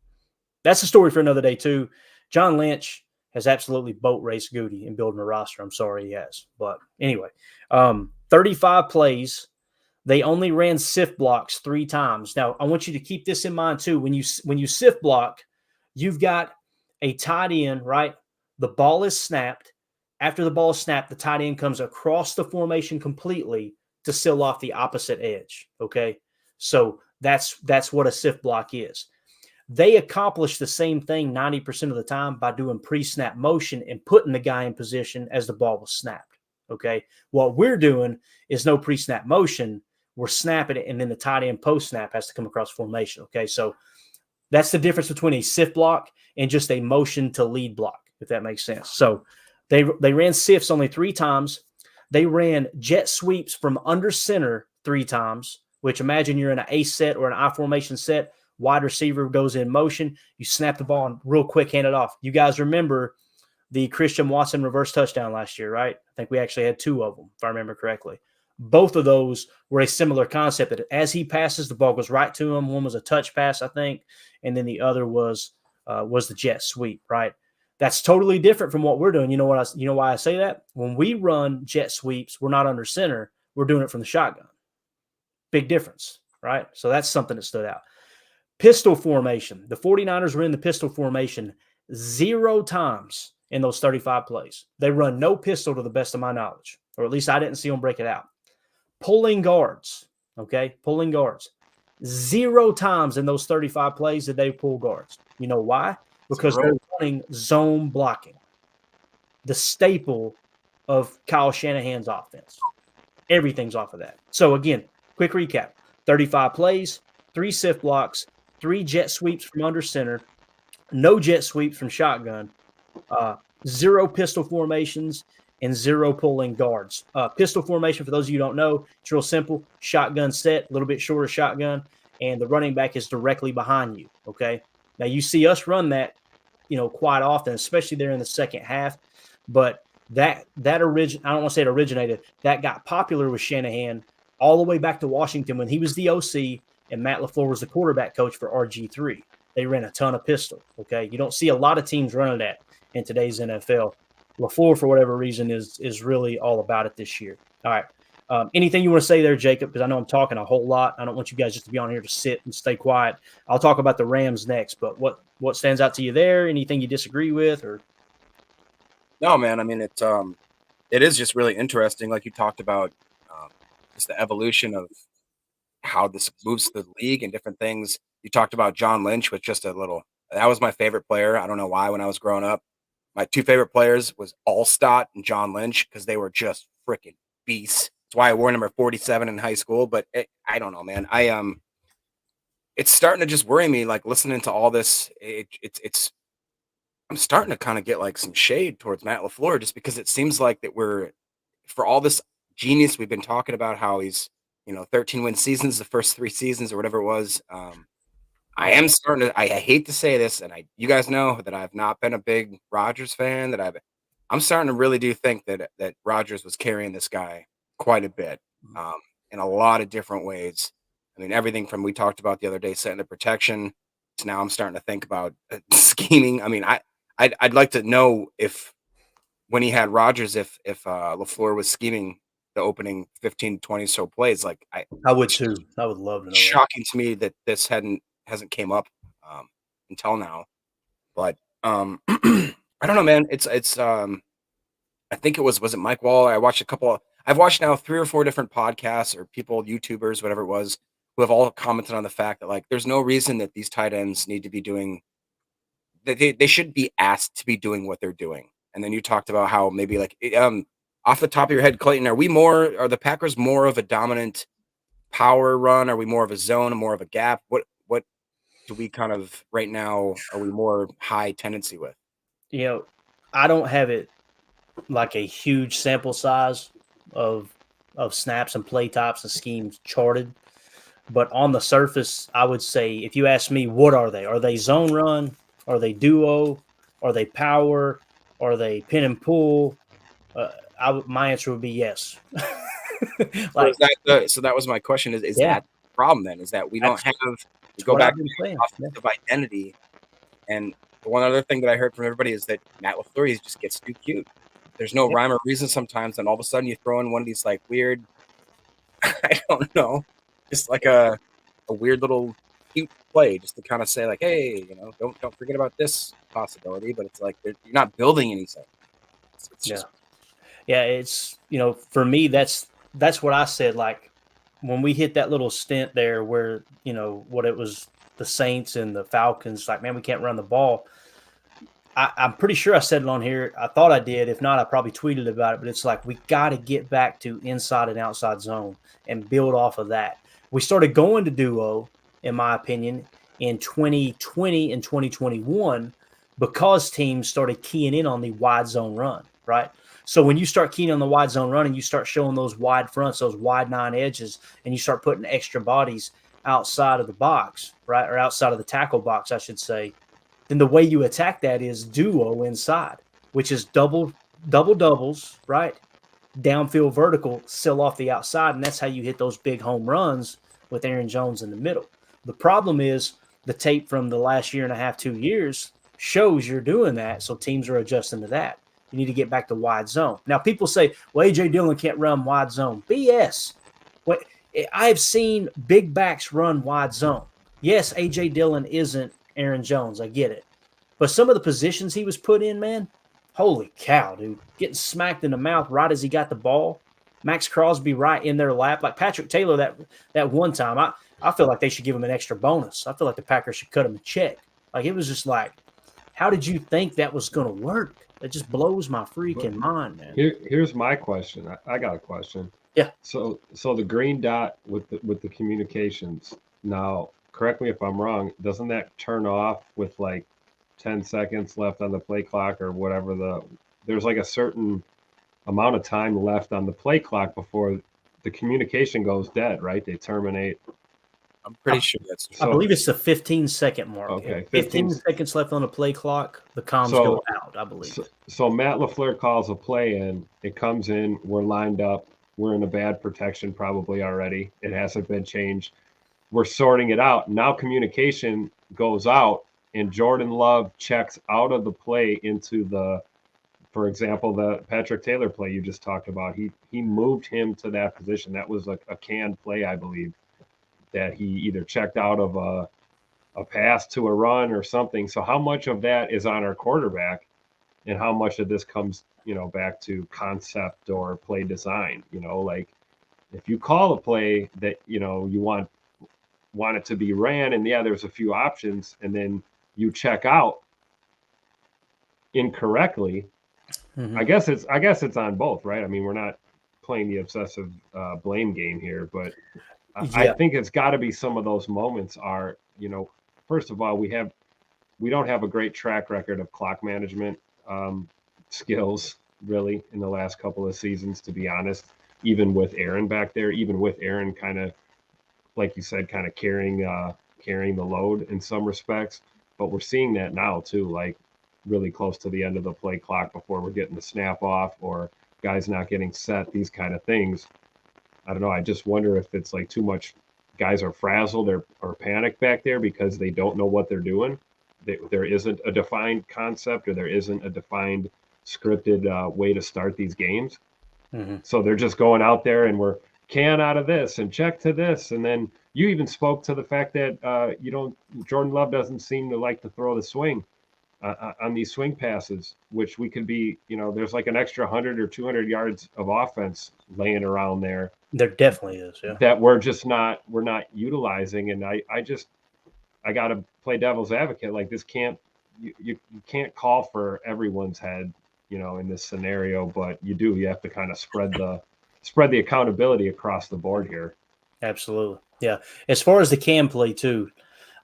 that's a story for another day too. John Lynch has absolutely boat raced Goody in building a roster. I'm sorry he has. But anyway, 35 plays, They only ran sift blocks 3 times. Now, I want you to keep this in mind too. When you sift block, you've got a tight end, right? The ball is snapped. After the ball is snapped, the tight end comes across the formation completely to seal off the opposite edge. Okay, so that's what a sift block is. They accomplish the same thing 90% of the time by doing pre-snap motion and putting the guy in position as the ball was snapped. Okay, what we're doing is no pre-snap motion. We're snapping it, and then the tight end post-snap has to come across formation. Okay, so that's the difference between a sift block and just a motion to lead block, if that makes sense. So they ran sifts only 3 times. They ran jet sweeps from under center 3 times, which imagine you're in an A set or an I formation set. Wide receiver goes in motion. You snap the ball and real quick hand it off. You guys remember the Christian Watson reverse touchdown last year, right? I think we actually had 2 of them, if I remember correctly. Both of those were a similar concept that as he passes, the ball goes right to him. One was a touch pass, I think, and then the other was the jet sweep, right? That's totally different from what we're doing. You know why I say that? When we run jet sweeps, we're not under center. We're doing it from the shotgun. Big difference, right? So that's something that stood out. Pistol formation. The 49ers were in the pistol formation 0 times in those 35 plays. They run no pistol to the best of my knowledge, or at least I didn't see them break it out. Pulling guards, okay? Pulling guards. 0 times in those 35 plays did they pull guards. You know why? Because they're running zone blocking, the staple of Kyle Shanahan's offense. Everything's off of that. So again, quick recap. 35 plays, 3 sift blocks, 3 jet sweeps from under center, no jet sweeps from shotgun, 0 pistol formations, and 0 pulling guards. Pistol formation, for those of you who don't know, it's real simple. Shotgun set, a little bit shorter shotgun, and the running back is directly behind you, okay? Now, you see us run that, quite often, especially there in the second half, but I don't want to say it originated, that got popular with Shanahan all the way back to Washington when he was the OC and Matt LaFleur was the quarterback coach for RG3. They ran a ton of pistol, okay? You don't see a lot of teams running that in today's NFL. LaFleur, for whatever reason, is really all about it this year. All right. Anything you want to say there, Jacob? Because I know I'm talking a whole lot. I don't want you guys just to be on here to sit and stay quiet. I'll talk about the Rams next, but what stands out to you there? Anything you disagree with? Or no, man. I mean, it is just really interesting, like you talked about, just the evolution of how this moves the league and different things. You talked about John Lynch with just that was my favorite player. I don't know why when I was growing up. My 2 favorite players was Allstott and John Lynch because they were just freaking beasts. That's why I wore number 47 in high school. But I don't know, man. It's starting to just worry me. Like listening to all this, I'm starting to kind of get like some shade towards Matt LaFleur just because it seems like that for all this genius we've been talking about, how he's 13-win seasons, the first 3 seasons or whatever it was. I am starting to. I hate to say this, and you guys know that I've not been a big Rodgers fan. I'm starting to really do think that Rodgers was carrying this guy quite a bit, in a lot of different ways. I mean, everything from we talked about the other day, setting the protection, to now I'm starting to think about scheming. I mean, I'd like to know if when he had Rodgers, if LaFleur was scheming the opening 15 to 20 so plays. Like I would too. I would love to know. Shocking to me that this hasn't came up until now. But I don't know, man. It's I think it was it Mike Waller? I've watched now 3 or 4 different podcasts or people, YouTubers, whatever it was, who have all commented on the fact that like there's no reason that these tight ends need to be doing that they should be asked to be doing what they're doing. And then you talked about how maybe like off the top of your head, Clayton, are the Packers more of a dominant power run? Are we more of a zone, more of a gap? What do we kind of right now are we more high tendency with? I don't have it like a huge sample size of snaps and play types and schemes charted. But on the surface, I would say if you ask me, what are they? Are they zone run? Are they duo? Are they power? Are they pin and pull? My answer would be yes. So that was my question. Is that the problem then? Is that we don't have to go back to offensive identity? And the one other thing that I heard from everybody is that Matt LaFleur just gets too cute. There's no rhyme or reason sometimes, and all of a sudden you throw in one of these like weird, I don't know, just like a weird little cute play, just to kind of say like, hey, don't forget about this possibility. But it's like you're not building anything. It's Yeah. just Yeah, it's for me that's what I said. Like when we hit that little stint there where what it was the Saints and the Falcons, like man, we can't run the ball. I'm pretty sure I said it on here. I thought I did. If not, I probably tweeted about it. But it's like we got to get back to inside and outside zone and build off of that. We started going to duo, in my opinion, in 2020 and 2021 because teams started keying in on the wide zone run, right? So when you start keying on the wide zone run and you start showing those wide fronts, those wide 9 edges, and you start putting extra bodies outside of the box, right, or outside of the tackle box, I should say, then the way you attack that is duo inside, which is doubles, right? Downfield vertical, still off the outside, and that's how you hit those big home runs with Aaron Jones in the middle. The problem is the tape from the last year and a half, 2 years shows you're doing that, so teams are adjusting to that. You need to get back to wide zone. Now, people say, well, A.J. Dillon can't run wide zone. BS. I've seen big backs run wide zone. Yes, A.J. Dillon isn't Aaron Jones. I get it. But some of the positions he was put in, man, holy cow, dude. Getting smacked in the mouth right as he got the ball. Max Crosby right in their lap. Like Patrick Taylor that one time, I feel like they should give him an extra bonus. I feel like the Packers should cut him a check. Like it was just like, how did you think that was going to work? That just blows my freaking mind, man. Here's my question. I got a question. Yeah. So the green dot with the communications. Now, correct me if I'm wrong. Doesn't that turn off with like 10 seconds left on the play clock or whatever? There's like a certain amount of time left on the play clock before the communication goes dead, right? They terminate. I'm pretty sure that's I believe it's the 15-second mark. Okay, 15 seconds left on the play clock. The comms go out, I believe. So Matt LaFleur calls a play in. It comes in. We're lined up. We're in a bad protection probably already. It hasn't been changed. We're sorting it out. Now communication goes out, and Jordan Love checks out of the play into for example, the Patrick Taylor play you just talked about. He moved him to that position. That was a canned play, I believe, that he either checked out of a pass to a run or something. So how much of that is on our quarterback, and how much of this comes, back to concept or play design? Like if you call a play that you want it to be ran, and there's a few options, and then you check out incorrectly. Mm-hmm. I guess it's on both, right? I mean, we're not playing the obsessive blame game here, but I think it's got to be some of those moments are, first of all, we don't have a great track record of clock management skills really in the last couple of seasons, to be honest, even with Aaron back there, even with Aaron kind of, like you said, kind of carrying the load in some respects. But we're seeing that now too, like really close to the end of the play clock before we're getting the snap off or guys not getting set, these kind of things. I don't know. I just wonder if it's like too much guys are frazzled or panicked back there because they don't know what they're doing. There isn't a defined concept or there isn't a defined scripted way to start these games. Mm-hmm. So they're just going out there and we're can out of this and check to this. And then you even spoke to the fact that Jordan Love doesn't seem to like to throw the swing on these swing passes, which we could be, there's like an extra 100 or 200 yards of offense laying around there. There definitely is, yeah. That we're not utilizing. And I got to play devil's advocate. Like this you can't call for everyone's head, in this scenario, but you have to kind of spread the accountability across the board here. Absolutely. Yeah. As far as the cam play too,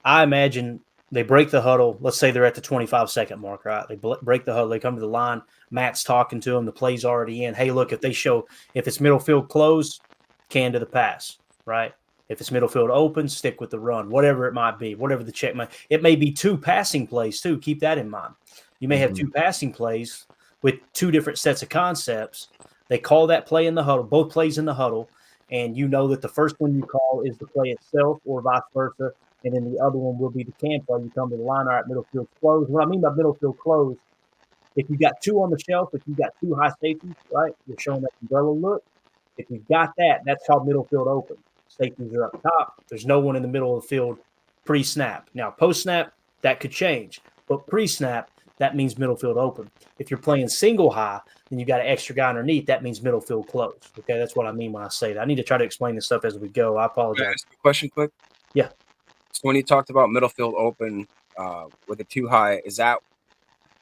I imagine they break the huddle. Let's say they're at the 25-second mark, right? They break the huddle. They come to the line. Matt's talking to them. The play's already in. Hey, look, if it's middle field closed, can to the pass, right? If it's middle field open, stick with the run, whatever it might be, whatever the check might. It may be 2 passing plays too. Keep that in mind. You may have 2 passing plays with 2 different sets of concepts. They call that play in the huddle, both plays in the huddle, and you know that the first one you call is the play itself or vice versa, and then the other one will be the cam play. You come to the line, all right, middle field closed. What I mean by middle field closed, if you got 2 on the shelf, if you got 2 high safeties, right, you're showing that umbrella look. If you've got that, that's called middle field open. Safeties are up top. There's no one in the middle of the field pre-snap. Now, post-snap, that could change. But pre-snap, that means middle field open. If you're playing single high, then you got an extra guy underneath. That means middle field closed. Okay, that's what I mean when I say that. I need to try to explain this stuff as we go. I Can I apologize. ask you a question quick? Yeah. So when you talked about middle field open with the too high, is that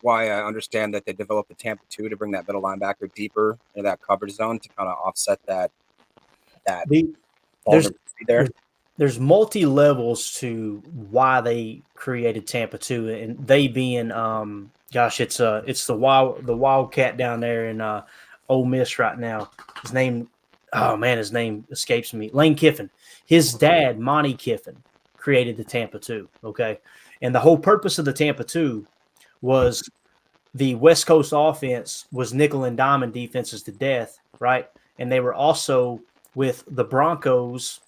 why I understand that they developed the Tampa 2 to bring that middle linebacker deeper into that coverage zone to kind of offset that vulnerability there? There's multi levels to why they created Tampa 2, and they being it's the Wildcat down there in Ole Miss right now. His name escapes me. Lane Kiffin. His dad, Monty Kiffin, created the Tampa 2. Okay, and the whole purpose of the Tampa 2 was the West Coast offense was nickel and diamond defenses to death, right? And they were also with the Broncos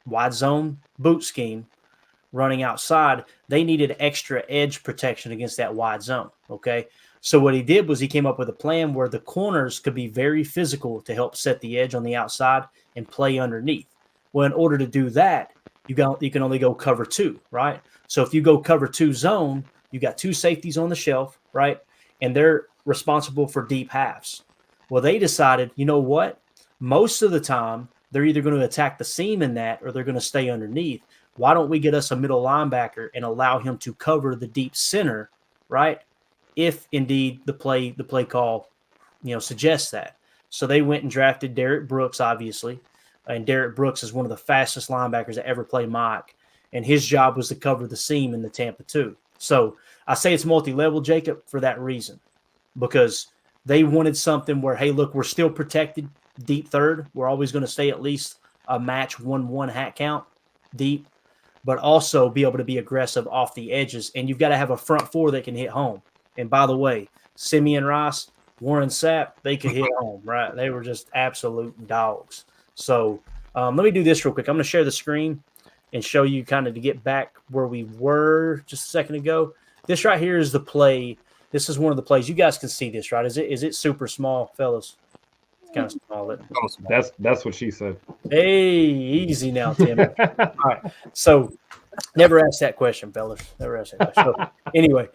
wide zone boot scheme running outside. They needed extra edge protection against that wide zone. Okay. So what he did was he came up with a plan where the corners could be very physical to help set the edge on the outside and play underneath. Well, in order to do that, you can only go cover 2, right? So if you go cover 2 zone, you got 2 safeties on the shelf, right? And they're responsible for deep halves. Well, they decided, you know what? Most of the time, they're either going to attack the seam in that or they're going to stay underneath. Why don't we get us a middle linebacker and allow him to cover the deep center, right? If indeed the play call, suggests that. So they went and drafted Derek Brooks, obviously. And Derek Brooks is one of the fastest linebackers that ever played Mike. And his job was to cover the seam in the Tampa 2. So I say it's multi-level, Jacob, for that reason. Because they wanted something where, hey, look, we're still protected deep third. We're always going to stay at least a match 1-1 hat count deep, but also be able to be aggressive off the edges. And you've got to have a front 4 that can hit home. And by the way, Simeon Rice, Warren Sapp, they could hit home, right? They were just absolute dogs. So let me do this real quick. I'm going to share the screen and show you kind of to get back where we were just a second ago. This right here is the play. This is one of the plays. You guys can see this, right? Is it super small, fellas? It's kind of small. That's what she said. Hey, easy now, Tim. All right. So never ask that question, fellas. Never ask that question. So, anyway,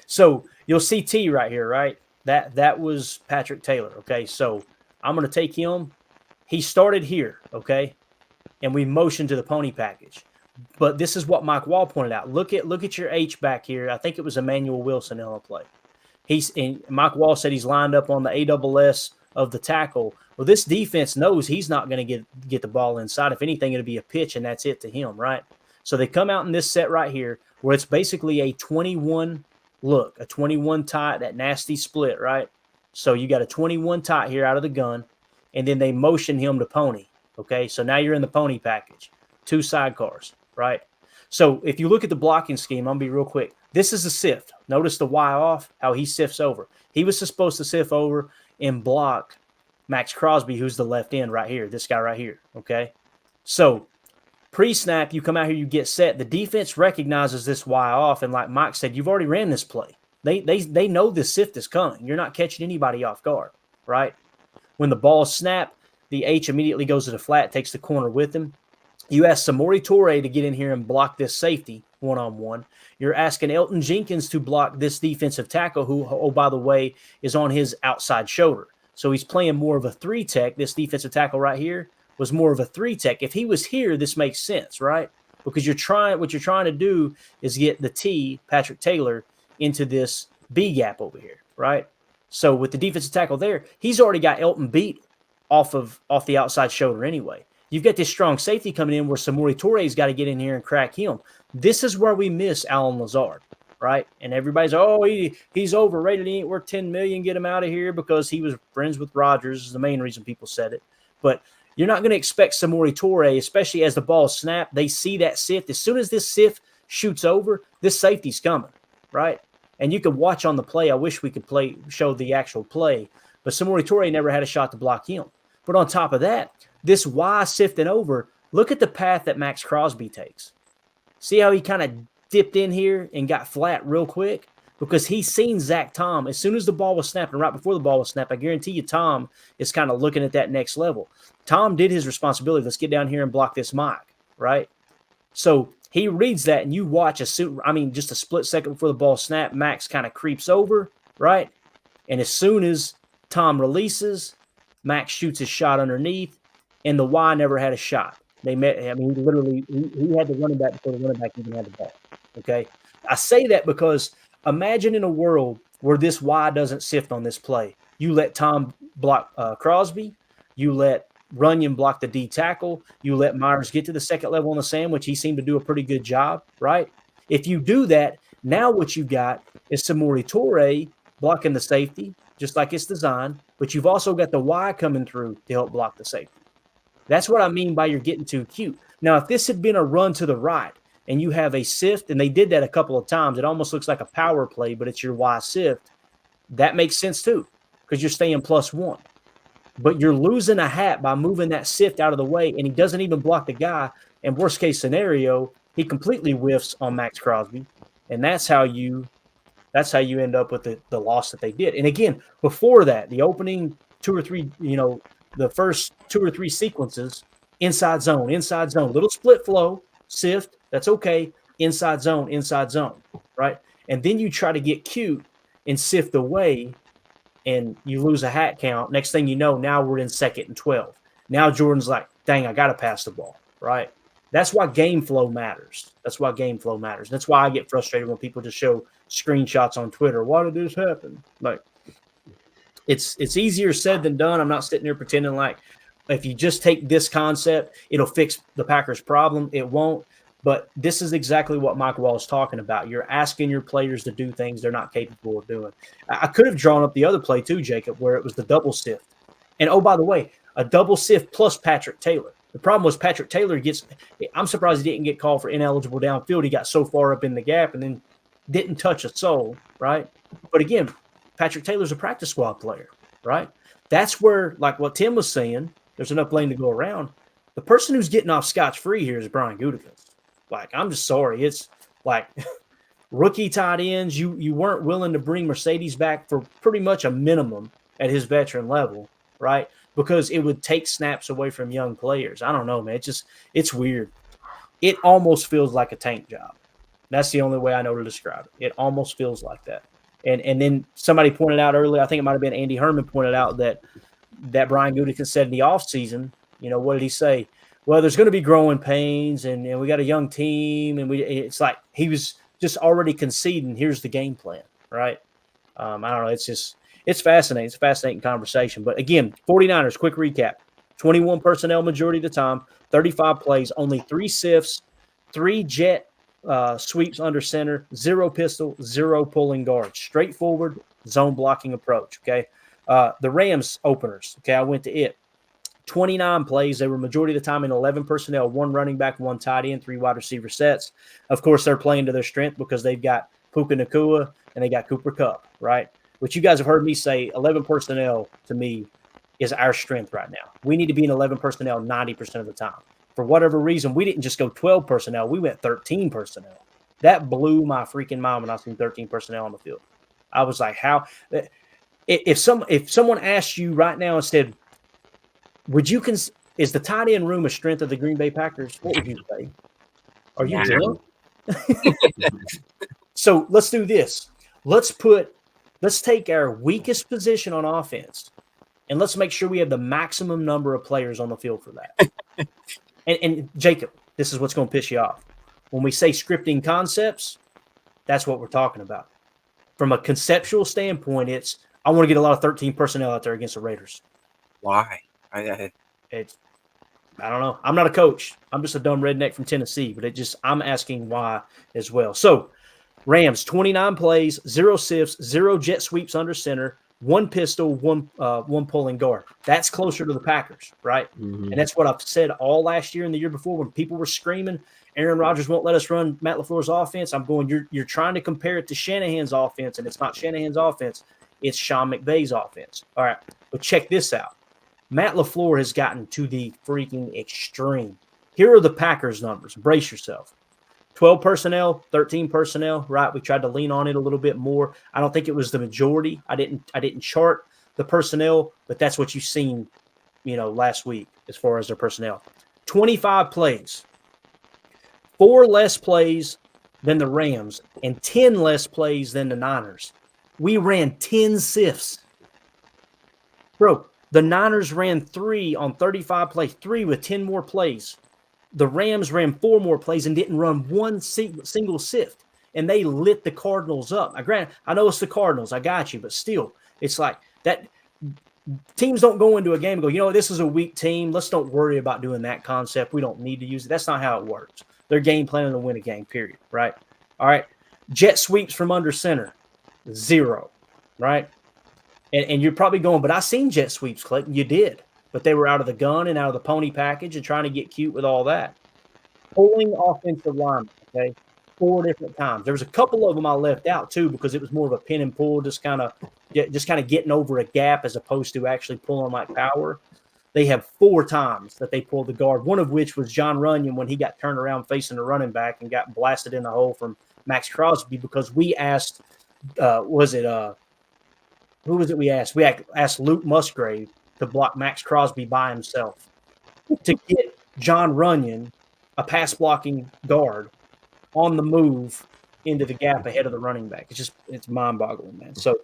so you'll see T right here, right? That was Patrick Taylor. Okay. So I'm going to take him. He started here. Okay. And we motioned to the pony package. But this is what Mike Wall pointed out. Look at your H back here. I think it was Emmanuel Wilson on a play. And Mike Wall said he's lined up on the ASS of the tackle. Well, this defense knows he's not going to get the ball inside. If anything, it'll be a pitch, and that's it to him, right? So they come out in this set right here where it's basically a 21 look, a 21 tight, that nasty split, right? So you got a 21 tight here out of the gun, and then they motion him to pony, okay? So now you're in the pony package, 2 sidecars, right? So if you look at the blocking scheme, I'm going to be real quick. This is a sift. Notice the Y off, how he sifts over. He was supposed to sift over and block Max Crosby, who's the left end right here, this guy right here, okay? So pre-snap, you come out here, you get set. The defense recognizes this Y off, and like Mike said, you've already ran this play. They know this sift is coming. You're not catching anybody off guard, right? When the ball snap, the H immediately goes to the flat, takes the corner with him. You ask Samori Toure to get in here and block this safety one-on-one. You're asking Elton Jenkins to block this defensive tackle who, oh, by the way, is on his outside shoulder. So he's playing more of a 3-tech. This defensive tackle right here was more of a 3-tech. If he was here, this makes sense, right? Because what you're trying to do is get the T, Patrick Taylor, into this B gap over here, right? So with the defensive tackle there, he's already got Elton beat off the outside shoulder anyway. You've got this strong safety coming in where Samori Toure's got to get in here and crack him. This is where we miss Alan Lazard, right? And everybody's, he's overrated. He ain't worth $10 million. Get him out of here because he was friends with Rodgers is the main reason people said it. But you're not going to expect Samori Toure, especially as the ball snapped. They see that sift. As soon as this sift shoots over, this safety's coming, right? And you can watch on the play. I wish we could show the actual play. But Samori Toure never had a shot to block him. But on top of that, this Y sifting over, look at the path that Max Crosby takes. See how he kind of dipped in here and got flat real quick? because he's seen Zach Tom as soon as the ball was snapped and right before the ball was snapped. I guarantee you, Tom is kind of looking at that next level. Tom did his responsibility. Let's get down here and block this mic, right? So he reads that, and you watch just a split second before the ball snapped, Max kind of creeps over, right? And as soon as Tom releases, Max shoots his shot underneath, and the Y never had a shot. They met. I mean, he had the running back before the running back even had the ball. Okay, I say that because imagine in a world where this Y doesn't sift on this play. You let Tom block Crosby, you let Runyon block the D tackle, you let Myers get to the second level on the sandwich. He seemed to do a pretty good job, right? If you do that, now what you got is Samori Toure blocking the safety, just like it's designed, but you've also got the Y coming through to help block the safety. That's what I mean by you're getting too cute. Now, if this had been a run to the right and you have a sift, and they did that a couple of times, it almost looks like a power play, but it's your Y sift. That makes sense too, because you're staying +1. But you're losing a hat by moving that sift out of the way, and he doesn't even block the guy. And worst case scenario, he completely whiffs on Max Crosby, and that's how you end up with the loss that they did. And again, before that, the opening 2 or 3, the first 2 or 3 sequences, inside zone, little split flow, sift, that's okay, inside zone, right? And then you try to get cute and sift away, and you lose a hat count. Next thing you know, now we're in 2nd and 12. Now Jordan's like, dang, I got to pass the ball, right? That's why game flow matters. That's why I get frustrated when people just show screenshots on Twitter. Why did this happen? Like, it's easier said than done. I'm not sitting there pretending like if you just take this concept, it'll fix the Packers' problem. It won't. But this is exactly what Mike Wall is talking about. You're asking your players to do things they're not capable of doing. I could have drawn up the other play too, Jacob, where it was the double sift. And, oh, by the way, a double sift plus Patrick Taylor. The problem was Patrick Taylor I'm surprised he didn't get called for ineligible downfield. He got so far up in the gap and then didn't touch a soul, right? But, again, Patrick Taylor's a practice squad player, right? That's where, like what Tim was saying, there's enough lane to go around. The person who's getting off scotch-free here is Brian Gutekunst. Like, I'm just sorry. It's like rookie tight ends. You weren't willing to bring Mercedes back for pretty much a minimum at his veteran level, right? Because it would take snaps away from young players. I don't know, man. It's weird. It almost feels like a tank job. That's the only way I know to describe it. It almost feels like that. And then somebody pointed out earlier, I think it might have been Andy Herman pointed out that Brian Gutekunst said in the offseason, what did he say? Well, there's going to be growing pains, and we got a young team, and it's like he was just already conceding, here's the game plan, right? I don't know. It's fascinating. It's a fascinating conversation. But, again, 49ers, quick recap. 21 personnel majority of the time, 35 plays, only 3 sifts, 3 jet sweeps under center, 0 pistol, 0 pulling guard. Straightforward zone blocking approach, okay? The Rams openers, okay, I went to it. 29 plays. They were majority of the time in 11 personnel, 1 running back, 1 tight end, 3 wide receiver sets. Of course, they're playing to their strength because they've got Puka Nacua and they got Cooper Kupp, right? Which you guys have heard me say, 11 personnel to me is our strength right now. We need to be in 11 personnel 90% of the time. For whatever reason, we didn't just go 12 personnel. We went 13 personnel. That blew my freaking mind when I seen 13 personnel on the field. I was like, how? If someone asked you right now and said, is the tight end room a strength of the Green Bay Packers? What would you say? Are you drunk? So let's do this. Let's take our weakest position on offense, and let's make sure we have the maximum number of players on the field for that. and Jacob, this is what's going to piss you off. When we say scripting concepts, that's what we're talking about. From a conceptual standpoint, I want to get a lot of 13 personnel out there against the Raiders. Why? I don't know. I'm not a coach. I'm just a dumb redneck from Tennessee, but I'm asking why as well. So Rams, 29 plays, 0 sifts, 0 jet sweeps under center, 1 pistol, 1 pulling guard. That's closer to the Packers, right? Mm-hmm. And that's what I've said all last year and the year before when people were screaming, Aaron Rodgers won't let us run Matt LaFleur's offense. I'm going, you're trying to compare it to Shanahan's offense, and it's not Shanahan's offense. It's Sean McVay's offense. All right, but check this out. Matt LaFleur has gotten to the freaking extreme. Here are the Packers numbers. Brace yourself. 12 personnel, 13 personnel, right? We tried to lean on it a little bit more. I don't think it was the majority. I didn't chart the personnel, but that's what you've seen, last week as far as their personnel. 25 plays, 4 less plays than the Rams, and 10 less plays than the Niners. We ran 10 sifts. Bro, the Niners ran 3 on 35 plays, 3 with 10 more plays. The Rams ran 4 more plays and didn't run one single sift, and they lit the Cardinals up. I know it's the Cardinals. I got you, but still, it's like that. Teams don't go into a game and go, this is a weak team. Let's don't worry about doing that concept. We don't need to use it. That's not how it works. They're game planning to win a game, period, right? All right. Jet sweeps from under center, 0, right? And you're probably going, but I seen jet sweeps, Clayton. You did. But they were out of the gun and out of the pony package and trying to get cute with all that. Pulling offensive linemen, okay, 4 different times. There was a couple of them I left out too because it was more of a pin and pull, just kind of getting over a gap as opposed to actually pulling like power. They have 4 times that they pulled the guard, one of which was John Runyon when he got turned around facing the running back and got blasted in the hole from Max Crosby because we asked, who was it we asked? We asked Luke Musgrave to block Max Crosby by himself to get John Runyon, a pass blocking guard, on the move into the gap ahead of the running back. It's mind boggling, man. So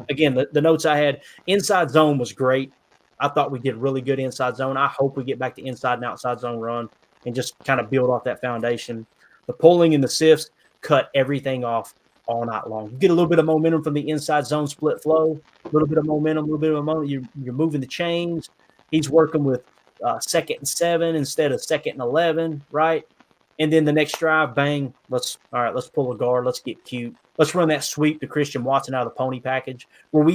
again, the notes I had, inside zone was great. I thought we did really good inside zone. I hope we get back to inside and outside zone run and just kind of build off that foundation. The pulling and the sifts cut everything off all night long. You get a little bit of momentum from the inside zone split flow, a little bit of momentum, You're moving the chains. He's working with 2nd and 7 instead of 2nd and 11, right? And then the next drive, bang, let's pull a guard. Let's get cute. Let's run that sweep to Christian Watson out of the pony package where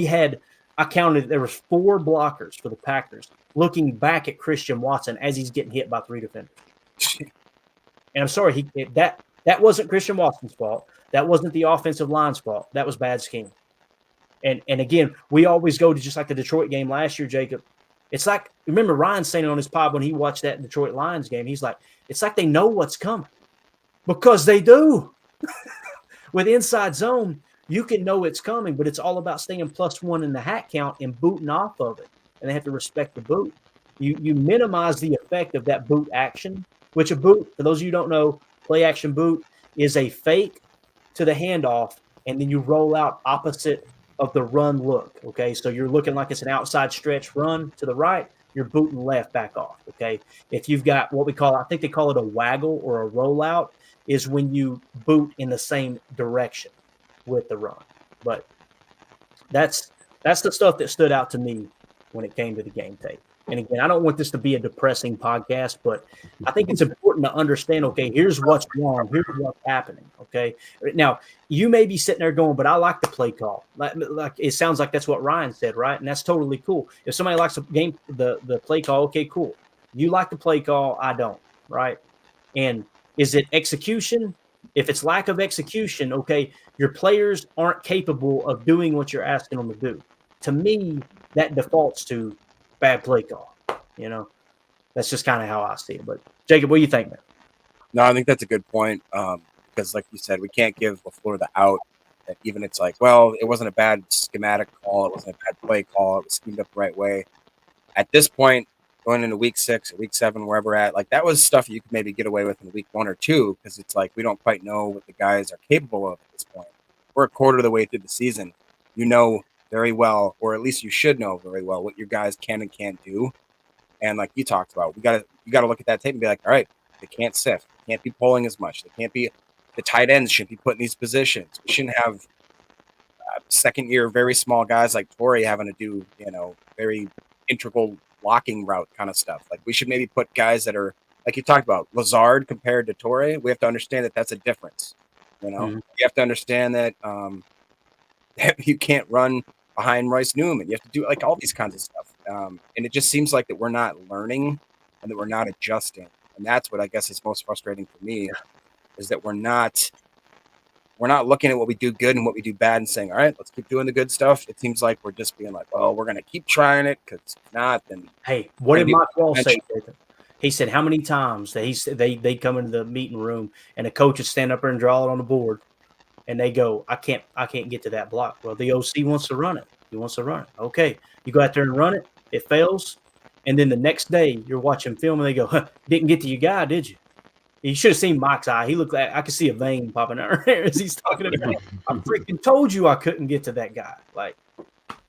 I counted there was 4 blockers for the Packers looking back at Christian Watson as he's getting hit by 3 defenders. And I'm sorry, that wasn't Christian Watson's fault. That wasn't the offensive line's fault. That was bad scheme. And again, we always go to just like the Detroit game last year, Jacob. It's like, remember Ryan saying on his pod when he watched that Detroit Lions game, he's like, it's like they know what's coming because they do. With inside zone, you can know it's coming, but it's all about staying +1 in the hat count and booting off of it. And they have to respect the boot. You minimize the effect of that boot action, which a boot, for those of you who don't know, play action boot is a fake to the handoff, and then you roll out opposite of the run look, okay? So you're looking like it's an outside stretch run to the right, you're booting left back off, okay? If you've got what we call, I think they call it a waggle or a rollout, is when you boot in the same direction with the run. But that's the stuff that stood out to me when it came to the game tape. And again, I don't want this to be a depressing podcast, but I think it's important to understand, okay, here's what's wrong. Here's what's happening, okay? Now, you may be sitting there going, but I like the play call. Like it sounds like that's what Ryan said, right? And that's totally cool. If somebody likes the play call, okay, cool. You like the play call, I don't, right? And is it execution? If it's lack of execution, okay, your players aren't capable of doing what you're asking them to do. To me, that defaults to bad play call. That's just kind of how I see it. But Jacob, what do you think, man? No, I think that's a good point. Because like you said, we can't give LaFleur the out. That even it's like, well, it wasn't a bad schematic call. It wasn't a bad play call. It was schemed up the right way. At this point, going into week 6 or week 7, wherever we're at, like that was stuff you could maybe get away with in week 1 or 2 because it's like we don't quite know what the guys are capable of at this point. We're a quarter of the way through the season. You know very well, or at least you should know very well what your guys can and can't do. And like you talked about, you gotta look at that tape and be like, all right, they can't sift, they can't be pulling as much, they can't be the tight ends shouldn't be put in these positions. We shouldn't have second year very small guys like Torrey having to do very integral blocking route kind of stuff. Like we should maybe put guys that are like you talked about Lazard compared to Torrey. We have to understand that that's a difference. You have to understand that you can't run behind Royce Newman. You have to do like all these kinds of stuff. And it just seems like that we're not learning and that we're not adjusting. And that's what I guess is most frustrating for me is that we're not looking at what we do good and what we do bad and saying, all right, let's keep doing the good stuff. It seems like we're just being like, well, we're going to keep trying it because if not, then hey, what did Montreal say? He said how many times that he said they come into the meeting room and the coaches stand up there and draw it on the board, and they go, I can't get to that block. Well, the OC wants to run it. He wants to run it. Okay, you go out there and run it. It fails, and then the next day you're watching film and they go, huh, didn't get to your guy, did you? You should have seen Mike's eye. He looked like I could see a vein popping out there as he's talking about. I freaking told you I couldn't get to that guy. Like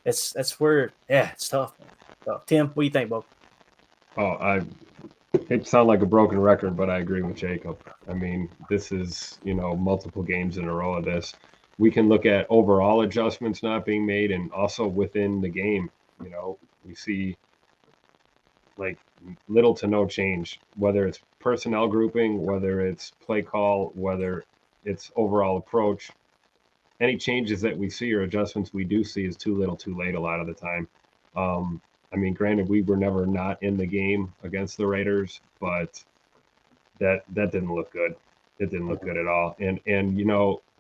that's where it's tough. Man. So, Tim, what do you think, Bo? Oh, it sounds like a broken record, but I agree with Jacob. I mean, this is, multiple games in a row of this. We can look at overall adjustments not being made and also within the game. We see like little to no change, whether it's personnel grouping, whether it's play call, whether it's overall approach. Any changes that we see or adjustments we do see is too little too late a lot of the time. I mean, granted, we were never not in the game against the Raiders, but that didn't look good. It didn't look good at all. And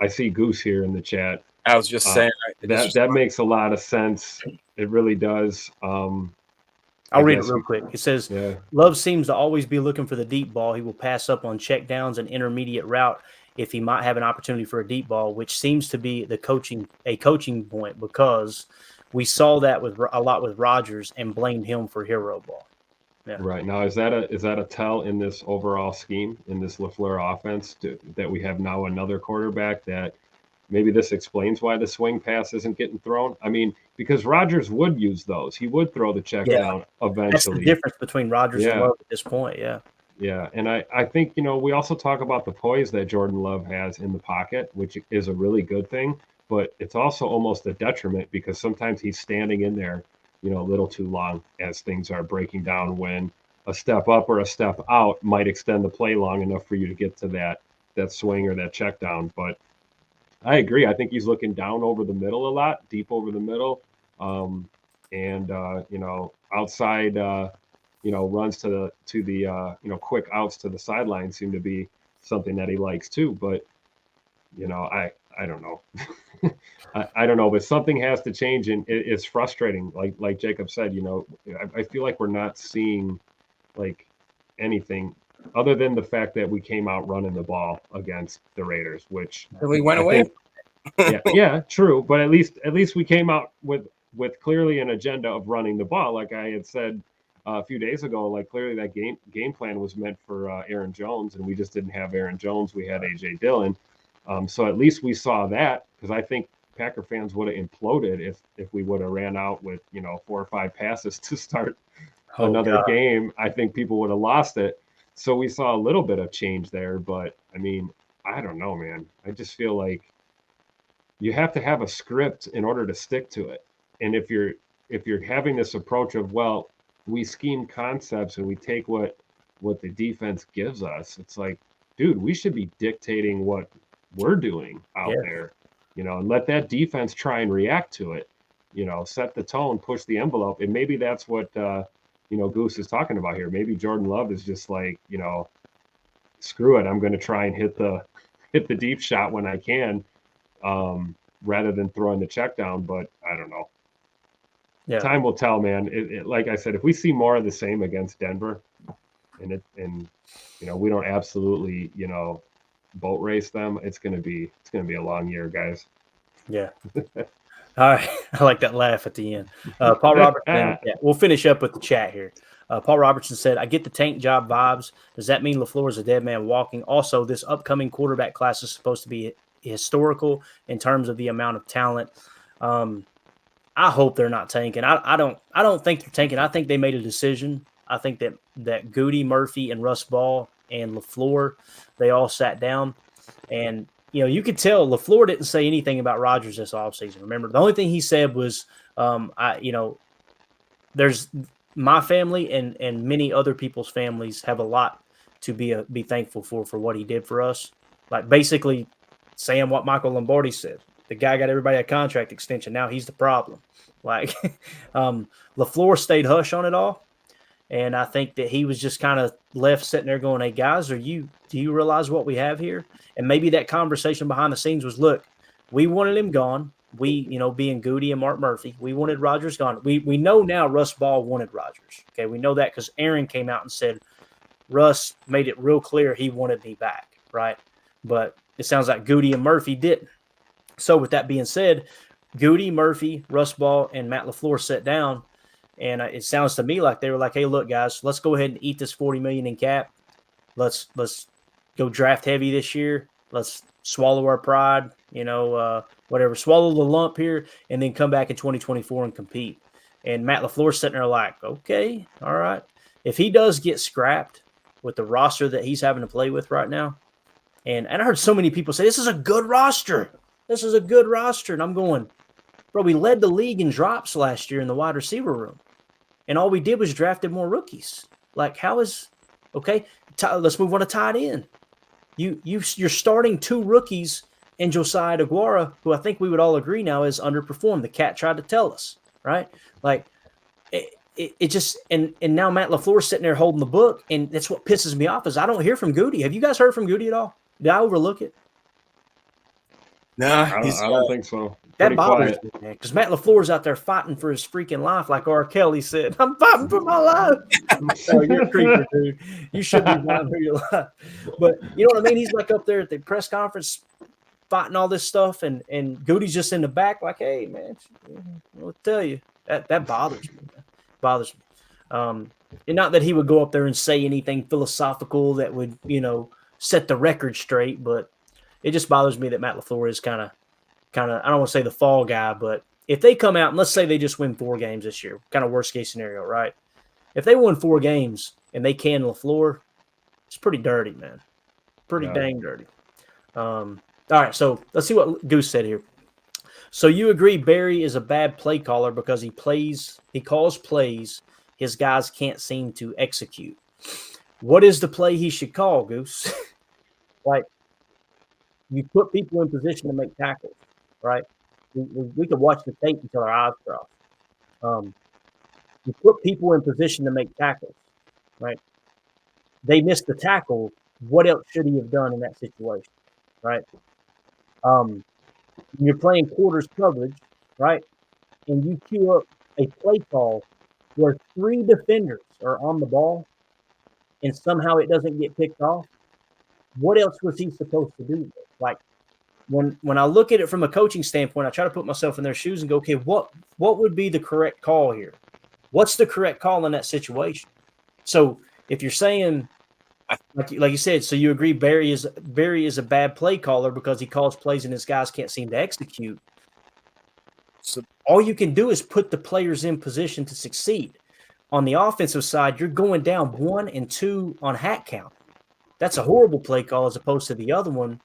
I see Goose here in the chat. I was just saying that makes a lot of sense. It really does. I'll read it real quick. It says, Love seems to always be looking for the deep ball. He will pass up on check downs and intermediate route if he might have an opportunity for a deep ball, which seems to be a coaching point, because we saw that a lot with Rodgers and blamed him for hero ball. Yeah. Right. Now, is that a tell in this overall scheme, in this LaFleur offense, that we have now another quarterback that maybe this explains why the swing pass isn't getting thrown? I mean, because Rodgers would use those. He would throw the check down eventually. That's the difference between Rodgers and Love at this point, Yeah, and I think, we also talk about the poise that Jordan Love has in the pocket, which is a really good thing, but it's also almost a detriment because sometimes he's standing in there, a little too long as things are breaking down, when a step up or a step out might extend the play long enough for you to get to that swing or that check down. But I agree. I think he's looking down over the middle a lot, deep over the middle. Outside, runs to the quick outs to the sideline seem to be something that he likes too. But, I don't know. I don't know, but something has to change, and it's frustrating. Like Jacob said, I feel like we're not seeing like anything other than the fact that we came out running the ball against the Raiders, which we went away. Yeah, true. But at least we came out with clearly an agenda of running the ball. Like I had said a few days ago, like clearly that game plan was meant for Aaron Jones, and we just didn't have Aaron Jones. We had AJ Dillon. So at least we saw that, because I think Packer fans would have imploded if we would have ran out with 4 or 5 passes to start another game. I think people would have lost it. So we saw a little bit of change there, but I mean, I don't know, man. I just feel like you have to have a script in order to stick to it. And if you're having this approach of, well, we scheme concepts and we take what the defense gives us, it's like, dude, we should be dictating what we're doing out there, and let that defense try and react to it, set the tone, push the envelope. And maybe that's what, Goose is talking about here. Maybe Jordan Love is just like, screw it. I'm going to try and hit the deep shot when I can, rather than throwing the check down. But I don't know. Yeah. Time will tell, man. Like I said, if we see more of the same against Denver, and we don't absolutely, boat race them, it's gonna be a long year, guys. Yeah. All right. I like that laugh at the end. Paul Robertson. We'll finish up with the chat here. Paul Robertson said, I get the tank job vibes. Does that mean LaFleur is a dead man walking? Also, this upcoming quarterback class is supposed to be historical in terms of the amount of talent. I hope they're not tanking. I don't think they're tanking. I think they made a decision. I think that Goody, Murphy, and Russ Ball and LaFleur, they all sat down. And, you could tell LaFleur didn't say anything about Rodgers this offseason. Remember, the only thing he said was, there's my family and many other people's families have a lot to be thankful for what he did for us. Like basically saying what Michael Lombardi said. The guy got everybody a contract extension. Now he's the problem. Like LaFleur stayed hush on it all. And I think that he was just kind of left sitting there going, hey, guys, do you realize what we have here? And maybe that conversation behind the scenes was, look, we wanted him gone. We, being Goody and Mark Murphy, we wanted Rodgers gone. We know now Russ Ball wanted Rodgers. Okay, we know that because Aaron came out and said Russ made it real clear he wanted me back, right? But it sounds like Goody and Murphy didn't. So with that being said, Goody, Murphy, Russ Ball, and Matt LaFleur sat down, and it sounds to me like they were like, "Hey, look, guys, let's go ahead and eat this $40 million in cap. Let's go draft heavy this year. Let's swallow our pride, whatever, swallow the lump here, and then come back in 2024 and compete." And Matt LaFleur's sitting there like, "Okay, all right." If he does get scrapped with the roster that he's having to play with right now, and I heard so many people say, "This is a good roster. This is a good roster." And I'm going, bro, we led the league in drops last year in the wide receiver room. And all we did was drafted more rookies. Like, how is – okay, let's move on to tight end. You're starting 2 rookies in Josiah DeGuara, who I think we would all agree now is underperformed. The cat tried to tell us, right? Like, it just – and now Matt LaFleur's sitting there holding the book, and that's what pisses me off is I don't hear from Goody. Have you guys heard from Goody at all? Did I overlook it? Nah, I don't think so. That bothers me, man, because Matt LaFleur's out there fighting for his freaking life, like R. Kelly said. "I'm fighting for my life." Oh, you're a creeper, dude. You should be fighting for your life. But you know what I mean? He's like up there at the press conference fighting all this stuff, and Goody's just in the back like, "Hey, man, I'll tell you." That bothers me, man. Bothers me. And not that he would go up there and say anything philosophical that would, set the record straight, but it just bothers me that Matt LaFleur is kind of, I don't want to say the fall guy, but if they come out and let's say they just win 4 games this year, kind of worst case scenario, right? If they won 4 games and they can LaFleur, it's pretty dirty, man. Pretty dang dirty. All right, so let's see what Goose said here. So you agree Barry is a bad play caller because he calls plays his guys can't seem to execute. What is the play he should call, Goose? Like, you put people in position to make tackles, right? We could watch the tape until our eyes cross. You put people in position to make tackles, right? They missed the tackle. What else should he have done in that situation, right? You're playing quarters coverage, right? And you queue up a play call where 3 defenders are on the ball and somehow it doesn't get picked off. What else was he supposed to do? Like, when I look at it from a coaching standpoint, I try to put myself in their shoes and go, okay, what would be the correct call here? What's the correct call in that situation? So if you're saying, like you said, so you agree Barry is a bad play caller because he calls plays and his guys can't seem to execute. So all you can do is put the players in position to succeed. On the offensive side, you're going down 1 and 2 on hat count. That's a horrible play call as opposed to the other one.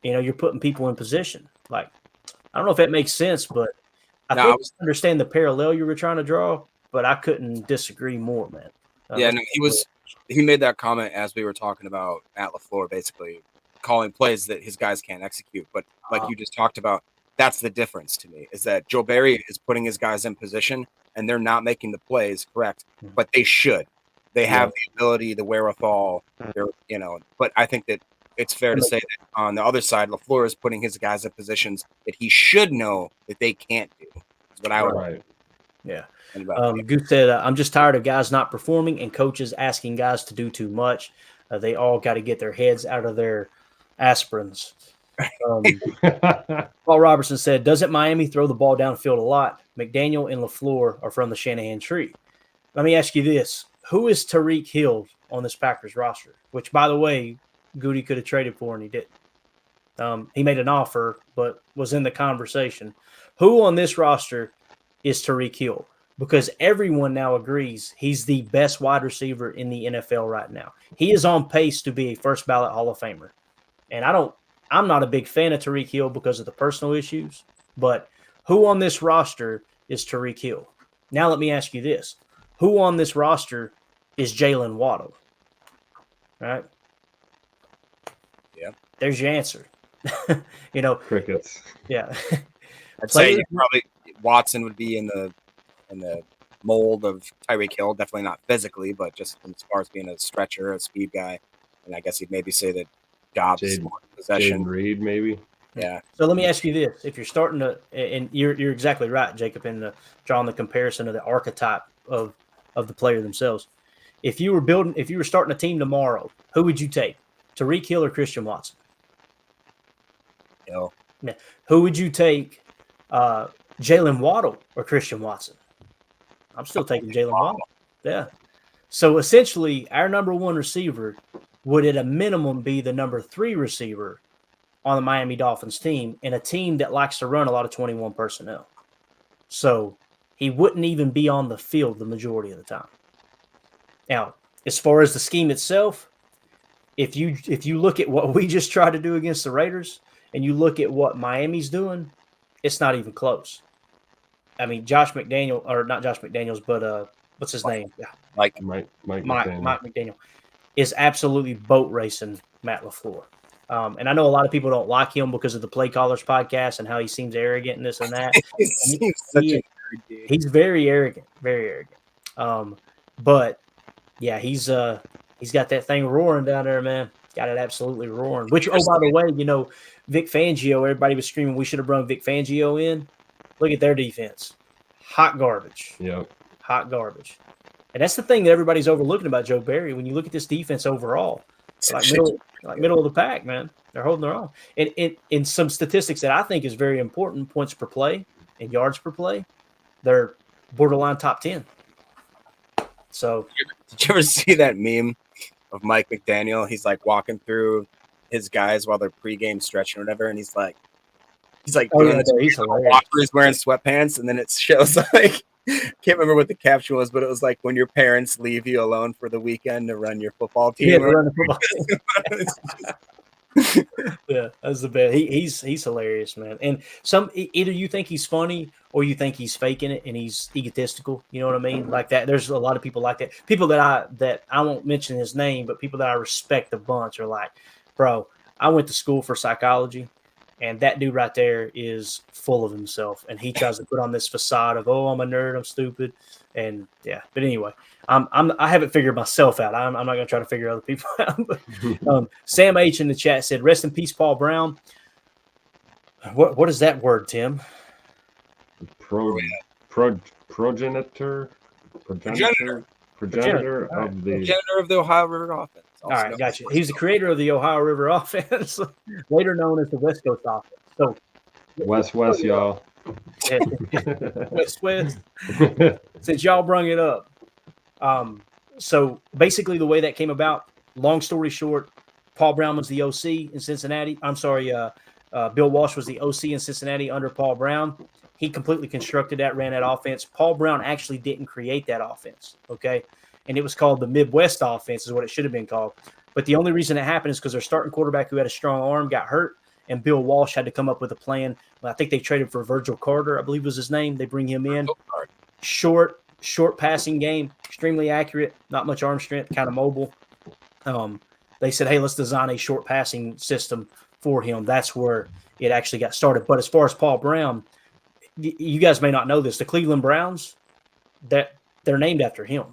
You're putting people in position. Like, I don't know if that makes sense, but I understand the parallel you were trying to draw, but I couldn't disagree more, man. He made that comment as we were talking about Matt LaFleur, basically calling plays that his guys can't execute. But like you just talked about, that's the difference to me, is that Joe Barry is putting his guys in position and they're not making the plays correct, but they should. They have the ability, the wherewithal, but I think that it's fair to say that on the other side, LaFleur is putting his guys in positions that he should know that they can't do. Is what I would. Right. Yeah. Goose said, "I'm just tired of guys not performing and coaches asking guys to do too much. They all got to get their heads out of their aspirins." Paul Robertson said, "Doesn't Miami throw the ball downfield a lot? McDaniel and LaFleur are from the Shanahan tree." Let me ask you this. Who is Tyreek Hill on this Packers roster? Which, by the way, Goody could have traded for and he didn't. He made an offer, but was in the conversation. Who on this roster is Tyreek Hill? Because everyone now agrees he's the best wide receiver in the NFL right now. He is on pace to be a first ballot Hall of Famer. And I'm not a big fan of Tyreek Hill because of the personal issues, but who on this roster is Tyreek Hill? Now let me ask you this. Who on this roster is Jalen Waddle? All right. Yep. There's your answer. Crickets. Yeah. I'd say probably Watson would be in the mold of Tyreek Hill. Definitely not physically, but just as far as being a stretcher, a speed guy. And I guess you'd maybe say that Dobbs is more in possession. Jaden Reed, maybe. Yeah. So let me ask you this: if you're starting to, and you're exactly right, Jacob, in drawing the comparison of the archetype of the player themselves. if you were starting a team tomorrow, who would you take? Tyreek Hill or Christian Watson? Hill. Yeah. Who would you take? Jalen Waddle or Christian Watson? I'm still taking Jalen Waddle. Yeah. So essentially, our number one receiver would at a minimum be the number 3 receiver on the Miami Dolphins team, and a team that likes to run a lot of 21 personnel. So he wouldn't even be on the field the majority of the time. Now, as far as the scheme itself, if you look at what we just tried to do against the Raiders and you look at what Miami's doing, it's not even close. I mean, Josh McDaniel, or not Josh McDaniels, but what's his name? Yeah, Mike Mike McDaniel is absolutely boat racing Matt LaFleur. And I know a lot of people don't like him because of the Play Callers podcast and how he seems arrogant and this and that. He's very arrogant, very arrogant. But yeah, he's got that thing roaring down there, man. Got it absolutely roaring. Which, oh, by the way, Vic Fangio, everybody was screaming we should have brought Vic Fangio in. Look at their defense. Hot garbage. Yeah. Hot garbage. And that's the thing that everybody's overlooking about Joe Barry. When you look at this defense overall, middle of the pack, man. They're holding their own. And in some statistics that I think is very important, points per play and yards per play, they're borderline top 10. So did you ever see that meme of Mike McDaniel? He's like walking through his guys while they're pregame stretching or whatever, and he's like doing this. He's wearing sweatpants, and then it shows like can't remember what the caption was, but it was like when your parents leave you alone for the weekend to run your football team. Yeah, to run the football team. Yeah, that's the best. He's hilarious, man. And either you think he's funny or you think he's faking it and he's egotistical. You know what I mean? Like that. There's a lot of people like that. People that I won't mention his name, but people that I respect a bunch are like, bro, I went to school for psychology. And that dude right there is full of himself, and he tries to put on this facade of, "Oh, I'm a nerd, I'm stupid," and yeah. But anyway, I haven't figured myself out. I'm not going to try to figure other people out. Sam H in the chat said, "Rest in peace, Paul Brown." What is that word, Tim? Progenitor of the Ohio River offense. All right, gotcha. He's the creator of the Ohio River offense, later known as the West Coast offense. So, West, y'all. West. Since y'all brung it up, so basically the way that came about. Long story short, Paul Brown was the OC in Cincinnati. I'm sorry, Bill Walsh was the OC in Cincinnati under Paul Brown. He completely constructed that, ran that offense. Paul Brown actually didn't create that offense. Okay. And it was called the Midwest offense is what it should have been called. But the only reason it happened is because their starting quarterback who had a strong arm got hurt, and Bill Walsh had to come up with a plan. I think they traded for Virgil Carter, I believe was his name. They bring him in. Short passing game, extremely accurate, not much arm strength, kind of mobile. They said, hey, let's design a short passing system for him. That's where it actually got started. But as far as Paul Brown, you guys may not know this. The Cleveland Browns, they're named after him.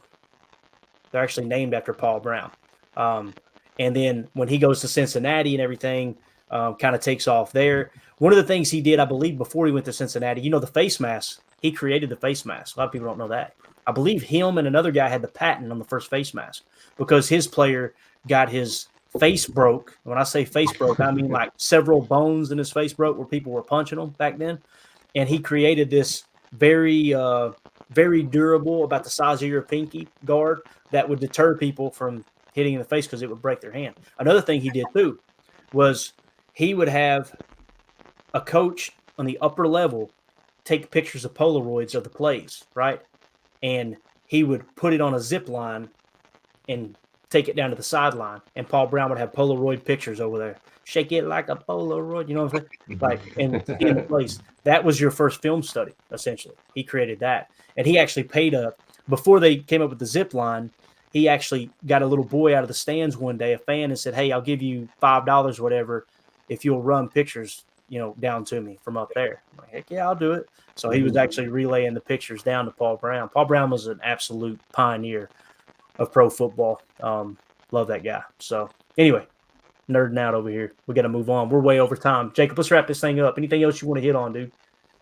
They're actually named after Paul Brown. And then when he goes to Cincinnati and everything kind of takes off there. One of the things he did, I believe, before he went to Cincinnati, the face mask, he created the face mask. A lot of people don't know that. I believe him and another guy had the patent on the first face mask because his player got his face broke. When I say face broke, I mean like several bones in his face broke where people were punching him back then. And he created this very, very durable, about the size of your pinky guard that would deter people from hitting in the face because it would break their hand. Another thing he did too was he would have a coach on the upper level take pictures of Polaroids of the plays, right? And he would put it on a zip line and take it down to the sideline. And Paul Brown would have Polaroid pictures over there. Shake it like a Polaroid, you know what I'm saying? Like in the place. That was your first film study, essentially. He created that. And he actually paid before they came up with the zip line, he actually got a little boy out of the stands one day, a fan, and said, hey, I'll give you $5 or whatever if you'll run pictures, down to me from up there. I'm like, heck yeah, I'll do it. So he was actually relaying the pictures down to Paul Brown. Paul Brown was an absolute pioneer of pro football. Love that guy. So anyway, nerding out over here. We got to move on. We're way over time. Jacob, let's wrap this thing up. Anything else you want to hit on, dude?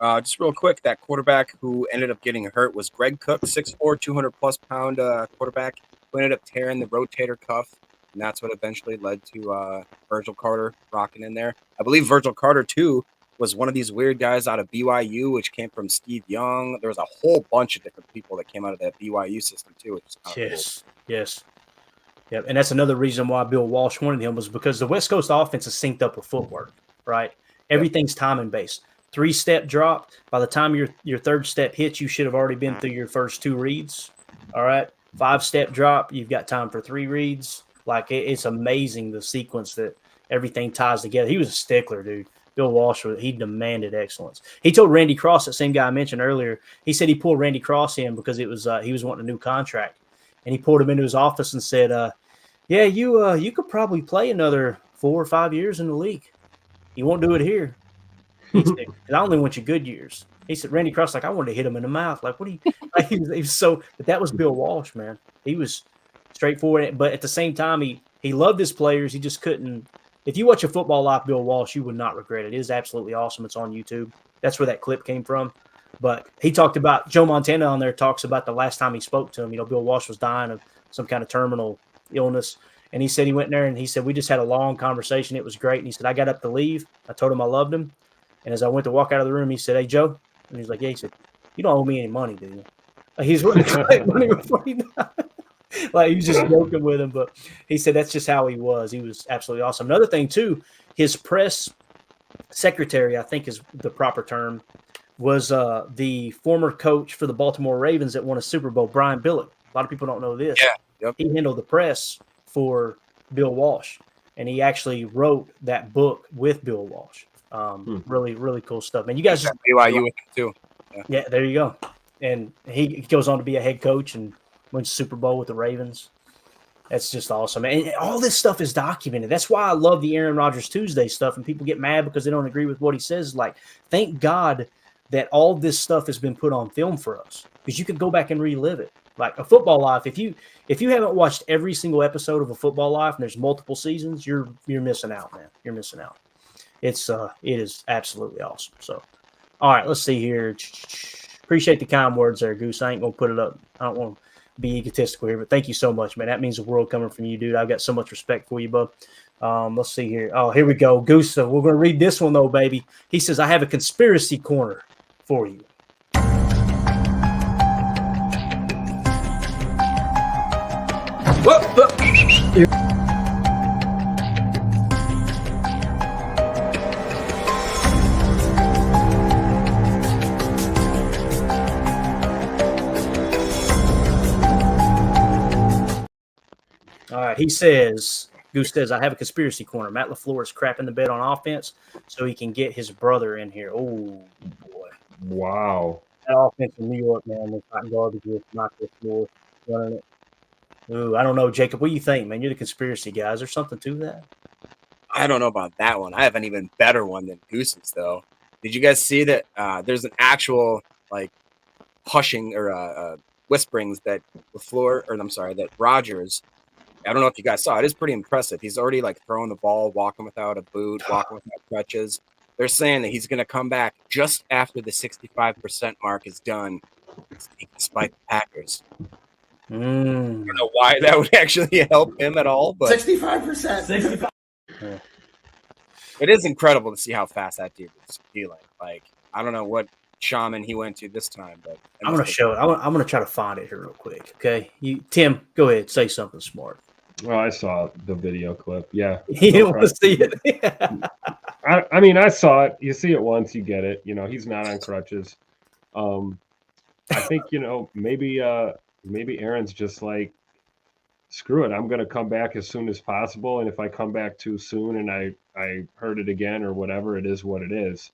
Just real quick, that quarterback who ended up getting hurt was Greg Cook, 6'4", 200-plus pound quarterback. who ended up tearing the rotator cuff, and that's what eventually led to Virgil Carter rocking in there. I believe Virgil Carter too was one of these weird guys out of BYU, which came from Steve Young. There was a whole bunch of different people that came out of that BYU system too, which is kind of cool. Yes. Yep. And that's another reason why Bill Walsh wanted him, was because the West Coast offense is synced up with footwork, right? Everything's timing based. 3-step drop. By the time your third step hits, you should have already been through your first 2 reads. All right. 5-step drop. You've got time for 3 reads. Like, it's amazing the sequence that everything ties together. He was a stickler, dude. Bill Walsh, he demanded excellence. He told Randy Cross, that same guy I mentioned earlier, he said he pulled Randy Cross in because it was he was wanting a new contract. And he pulled him into his office and said, yeah, you could probably play another 4 or 5 years in the league. You won't do it here. He said, 'cause I only want you good years. He said, Randy Cross, like, I wanted to hit him in the mouth. Like, what do you like, he was so, but that was Bill Walsh, man. He was straightforward, but at the same time, he loved his players. He just couldn't. If you watch a Football Life Bill Walsh, you would not regret it. It is absolutely awesome. It's on YouTube. That's where that clip came from. But he talked about, Joe Montana on there talks about the last time he spoke to him. You know, Bill Walsh was dying of some kind of terminal illness. And he said he went in there and he said, we just had a long conversation. It was great. And he said, I got up to leave. I told him I loved him. And as I went to walk out of the room, he said, hey, Joe. And he's like, yeah. He said, you don't owe me any money, do you? Like, he's willing to collect money before he died. Like, he was just joking with him. But he said that's just how he was. He was absolutely awesome. Another thing, too, his press secretary, I think is the proper term, was the former coach for the Baltimore Ravens that won a Super Bowl, Brian Billick. A lot of people don't know this. Yeah. Yep. He handled the press for Bill Walsh, and he actually wrote that book with Bill Walsh. Really, really cool stuff. Man, you guys just BYU with him too. Yeah, there you go. And he goes on to be a head coach and wins Super Bowl with the Ravens. That's just awesome. And all this stuff is documented. That's why I love the Aaron Rodgers Tuesday stuff. And people get mad because they don't agree with what he says. Like, thank God that all this stuff has been put on film for us, because you could go back and relive it. Like a Football Life, if you haven't watched every single episode of a Football Life and there's multiple seasons, you're missing out, man. You're missing out. It is absolutely awesome. So, all right, let's see here. Appreciate the kind words there, Goose. I ain't gonna put it up. I don't want to be egotistical here, but thank you so much, man. That means the world coming from you, dude. I've got so much respect for you, bub. Let's see here. Oh, here we go, Goose. So we're gonna read this one though, baby. He says, "I have a conspiracy corner for you." All right, he says, Goose says, I have a conspiracy corner. Matt LaFleur is crapping the bed on offense so he can get his brother in here. Oh, boy. Wow. That offense in New York, man, was hot garbage with Matt LaFleur running it. Ooh, I don't know, Jacob. What do you think, man? You're the conspiracy guy. Is there something to that? I don't know about that one. I have an even better one than Goose's, though. Did you guys see that there's an actual, like, hushing or whisperings that that Rodgers, I don't know if you guys saw it. It's pretty impressive. He's already, like, throwing the ball, walking without a boot, walking without crutches. They're saying that he's going to come back just after the 65% mark is done, despite the Packers. I don't know why that would actually help him at all, but 65%. 65. It is incredible to see how fast that dude is healing. Like, I don't know what shaman he went to this time, but I'm going to show it. I'm going to try to find it here real quick. Okay, Tim, go ahead, say something smart. Well, I saw the video clip. Yeah, he didn't want to see it. I mean, I saw it. You see it once, you get it. You know, he's not on crutches. I think, you know, maybe Aaron's just like, screw it. I'm going to come back as soon as possible. And if I come back too soon and I hurt it again or whatever, it is what it is.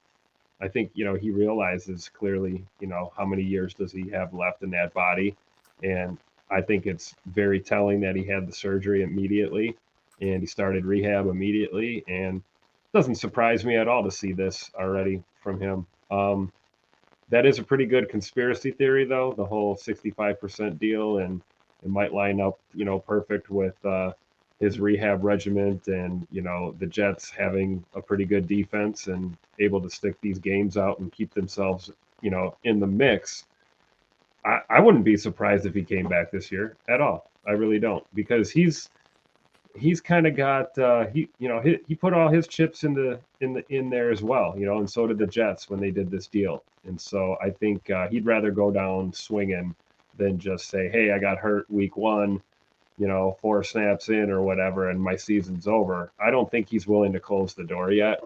I think, you know, he realizes clearly, you know, how many years does he have left in that body. And I think it's very telling that he had the surgery immediately and he started rehab immediately. And it doesn't surprise me at all to see this already from him. That is a pretty good conspiracy theory, though, the whole 65% deal. And it might line up, you know, perfect with his rehab regimen and, you know, the Jets having a pretty good defense and able to stick these games out and keep themselves, you know, in the mix. I wouldn't be surprised if he came back this year at all. I really don't, because he's kind of got he put all his chips in there as well, and so did the Jets when they did this deal. And so I think he'd rather go down swinging than just say, hey, I got hurt week 1, 4 snaps in or whatever, and my season's over. I don't think he's willing to close the door yet.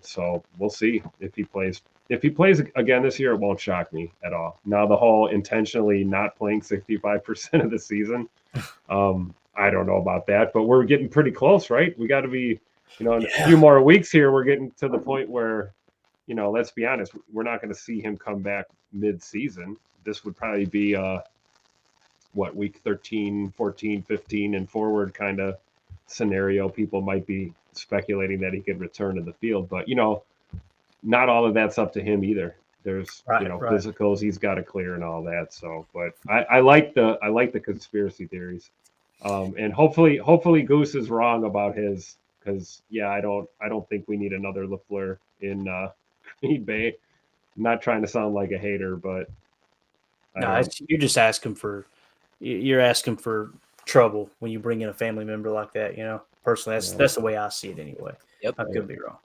So we'll see if he plays. If he plays again this year, it won't shock me at all. Now, the whole intentionally not playing 65% of the season, I don't know about that, but we're getting pretty close, right? We got to be, in a few more weeks here, we're getting to the point where, let's be honest, we're not going to see him come back mid-season. This would probably be, week 13, 14, 15 and forward kind of scenario. People might be speculating that he could return to the field, but, not all of that's up to him either. There's physicals he's got to clear and all that. So, but I like the conspiracy theories, and hopefully Goose is wrong about his, because I don't think we need another LaFleur in Green Bay. I'm not trying to sound like a hater, but you're just asking for trouble when you bring in a family member like that. Personally, that's the way I see it anyway. Yep. I could be wrong.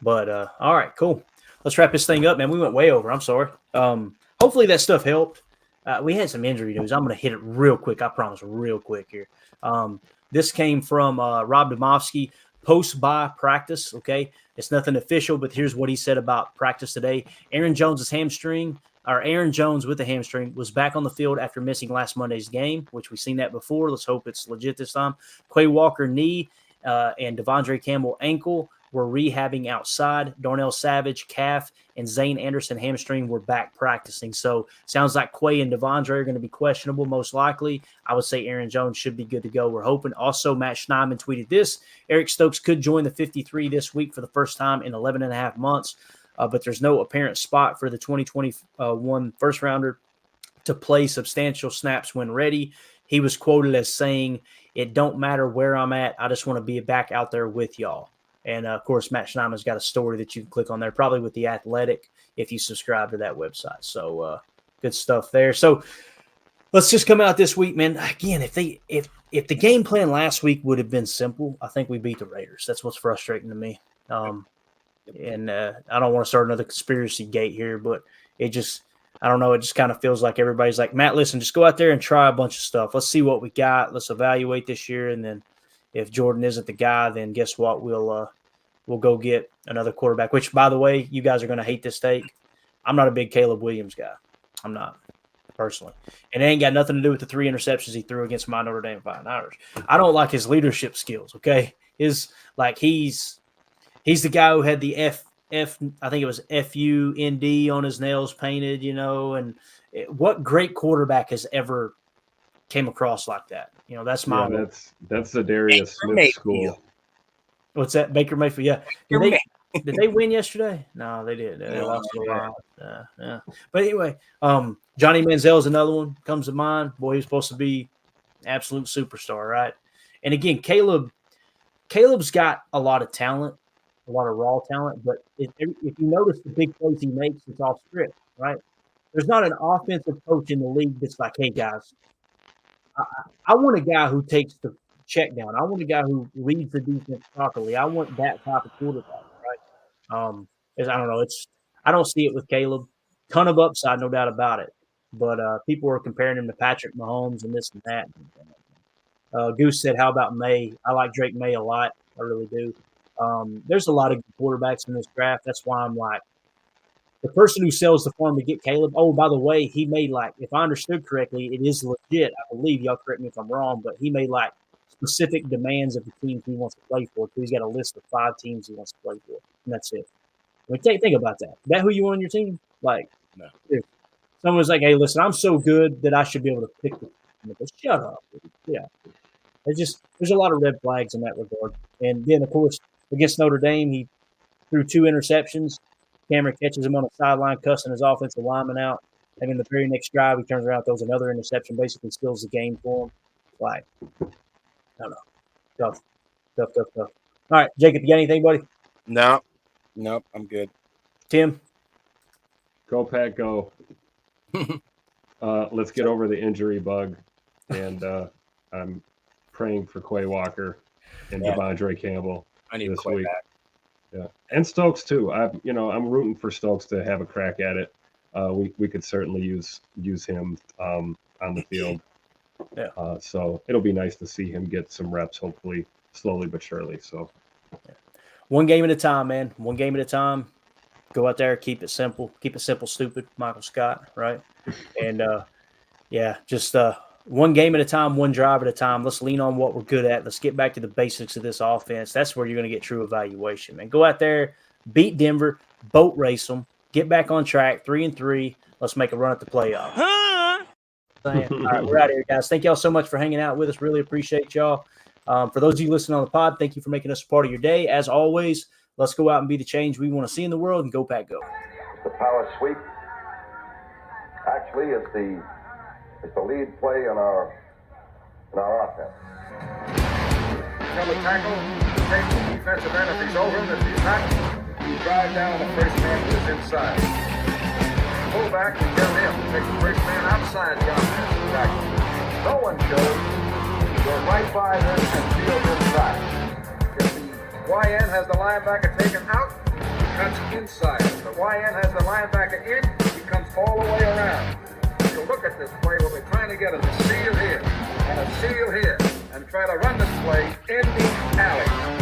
But all right, cool. Let's wrap this thing up, man. We went way over. I'm sorry. Hopefully that stuff helped. We had some injury news. I'm going to hit it real quick. I promise, real quick here. This came from Rob Domofsky, post-bye practice. Okay, it's nothing official, but here's what he said about practice today. Aaron Jones with a hamstring was back on the field after missing last Monday's game, which we've seen that before. Let's hope it's legit this time. Quay Walker knee and Devondre Campbell ankle were rehabbing outside. Darnell Savage, calf, and Zane Anderson hamstring were back practicing. So sounds like Quay and Devondre are going to be questionable most likely. I would say Aaron Jones should be good to go. We're hoping. Also, Matt Schneidman tweeted this. Eric Stokes could join the 53 this week for the first time in 11 and a half months, but there's no apparent spot for the 2021 first rounder to play substantial snaps when ready. He was quoted as saying, "It don't matter where I'm at. I just want to be back out there with y'all." And, of course, Matt Schneidman's got a story that you can click on there, probably with The Athletic, if you subscribe to that website. So good stuff there. So let's just come out this week, man. Again, if the game plan last week would have been simple, I think we beat the Raiders. That's what's frustrating to me. And I don't want to start another conspiracy gate here, but I don't know. It just kind of feels like everybody's like, Matt, listen, just go out there and try a bunch of stuff. Let's see what we got. Let's evaluate this year, and then if Jordan isn't the guy, then guess what? We'll go get another quarterback, which, by the way, you guys are going to hate this take. I'm not a big Caleb Williams guy. I'm not, personally. And it ain't got nothing to do with the 3 interceptions he threw against my Notre Dame Fighting Irish. I don't like his leadership skills, okay? He's the guy who had the I think it was FUND on his nails painted, and what great quarterback has ever came across like that? That's my that's the Darius Smith school. What's that? Baker Mayfield. Yeah. Did they win yesterday? No, they did. They lost a lot. Yeah. But anyway, Johnny Manziel is another one comes to mind. Boy, he's supposed to be absolute superstar, right? And again, Caleb's got a lot of talent, a lot of raw talent. But if you notice the big plays he makes, it's off script, right? There's not an offensive coach in the league that's like, hey guys, I want a guy who takes the check down. I want a guy who reads the defense properly. I want that type of quarterback, right? I don't know. I don't see it with Caleb. Ton of upside, no doubt about it. But people are comparing him to Patrick Mahomes and this and that. Goose said, "How about May?" I like Drake May a lot. I really do. There's a lot of good quarterbacks in this draft. That's why I'm like, the person who sells the farm to get Caleb. Oh, by the way, he made if I understood correctly, it is legit. I believe, y'all correct me if I'm wrong, but he made specific demands of the teams he wants to play for. So he's got a list of 5 teams he wants to play for, and that's it. I mean, think about that. Is that who you want on your team? No. If someone's like, "Hey, listen, I'm so good that I should be able to pick the team." Shut up. Yeah. There's a lot of red flags in that regard. And then, of course, against Notre Dame, he threw 2 interceptions. Cameron catches him on the sideline, cussing his offensive lineman out. And then the very next drive, he turns around, throws another interception, basically steals the game for him. I don't know. Tough. All right, Jacob, you got anything, buddy? No, I'm good. Tim? Go, Pat, go. Let's get over the injury bug. and I'm praying for Quay Walker and Yeah. Devondre Campbell I need this Quay week. back. Yeah, and Stokes too. I'm rooting for Stokes to have a crack at it. We could certainly use him on the field. Yeah. So it'll be nice to see him get some reps, hopefully slowly but surely. So one game at a time, man. One game at a time. Go out there, keep it simple, stupid. Michael Scott, right? And just one game at a time, one drive at a time. Let's lean on what we're good at. Let's get back to the basics of this offense. That's where you're going to get true evaluation, man. Go out there, beat Denver, boat race them, get back on track, 3-3. Let's make a run at the playoffs. All right, we're out of here, guys. Thank y'all so much for hanging out with us. Really appreciate y'all. For those of you listening on the pod, thank you for making us a part of your day. As always, let's go out and be the change we want to see in the world, and go Pack Go. The power sweep actually is the lead play in our offense. Tell the tackle, take the defensive end if he's over him. If he's not, you drive down the first man who is inside. Fullback, you tell him to take the first man outside the offensive tackle. No one goes. Go right by them and field inside. If the YN has the linebacker taken out, he cuts inside. If the YN has the linebacker in, he comes all the way around. So look at this play. What we're trying to get is a seal here and a seal here, and try to run this play in the alley.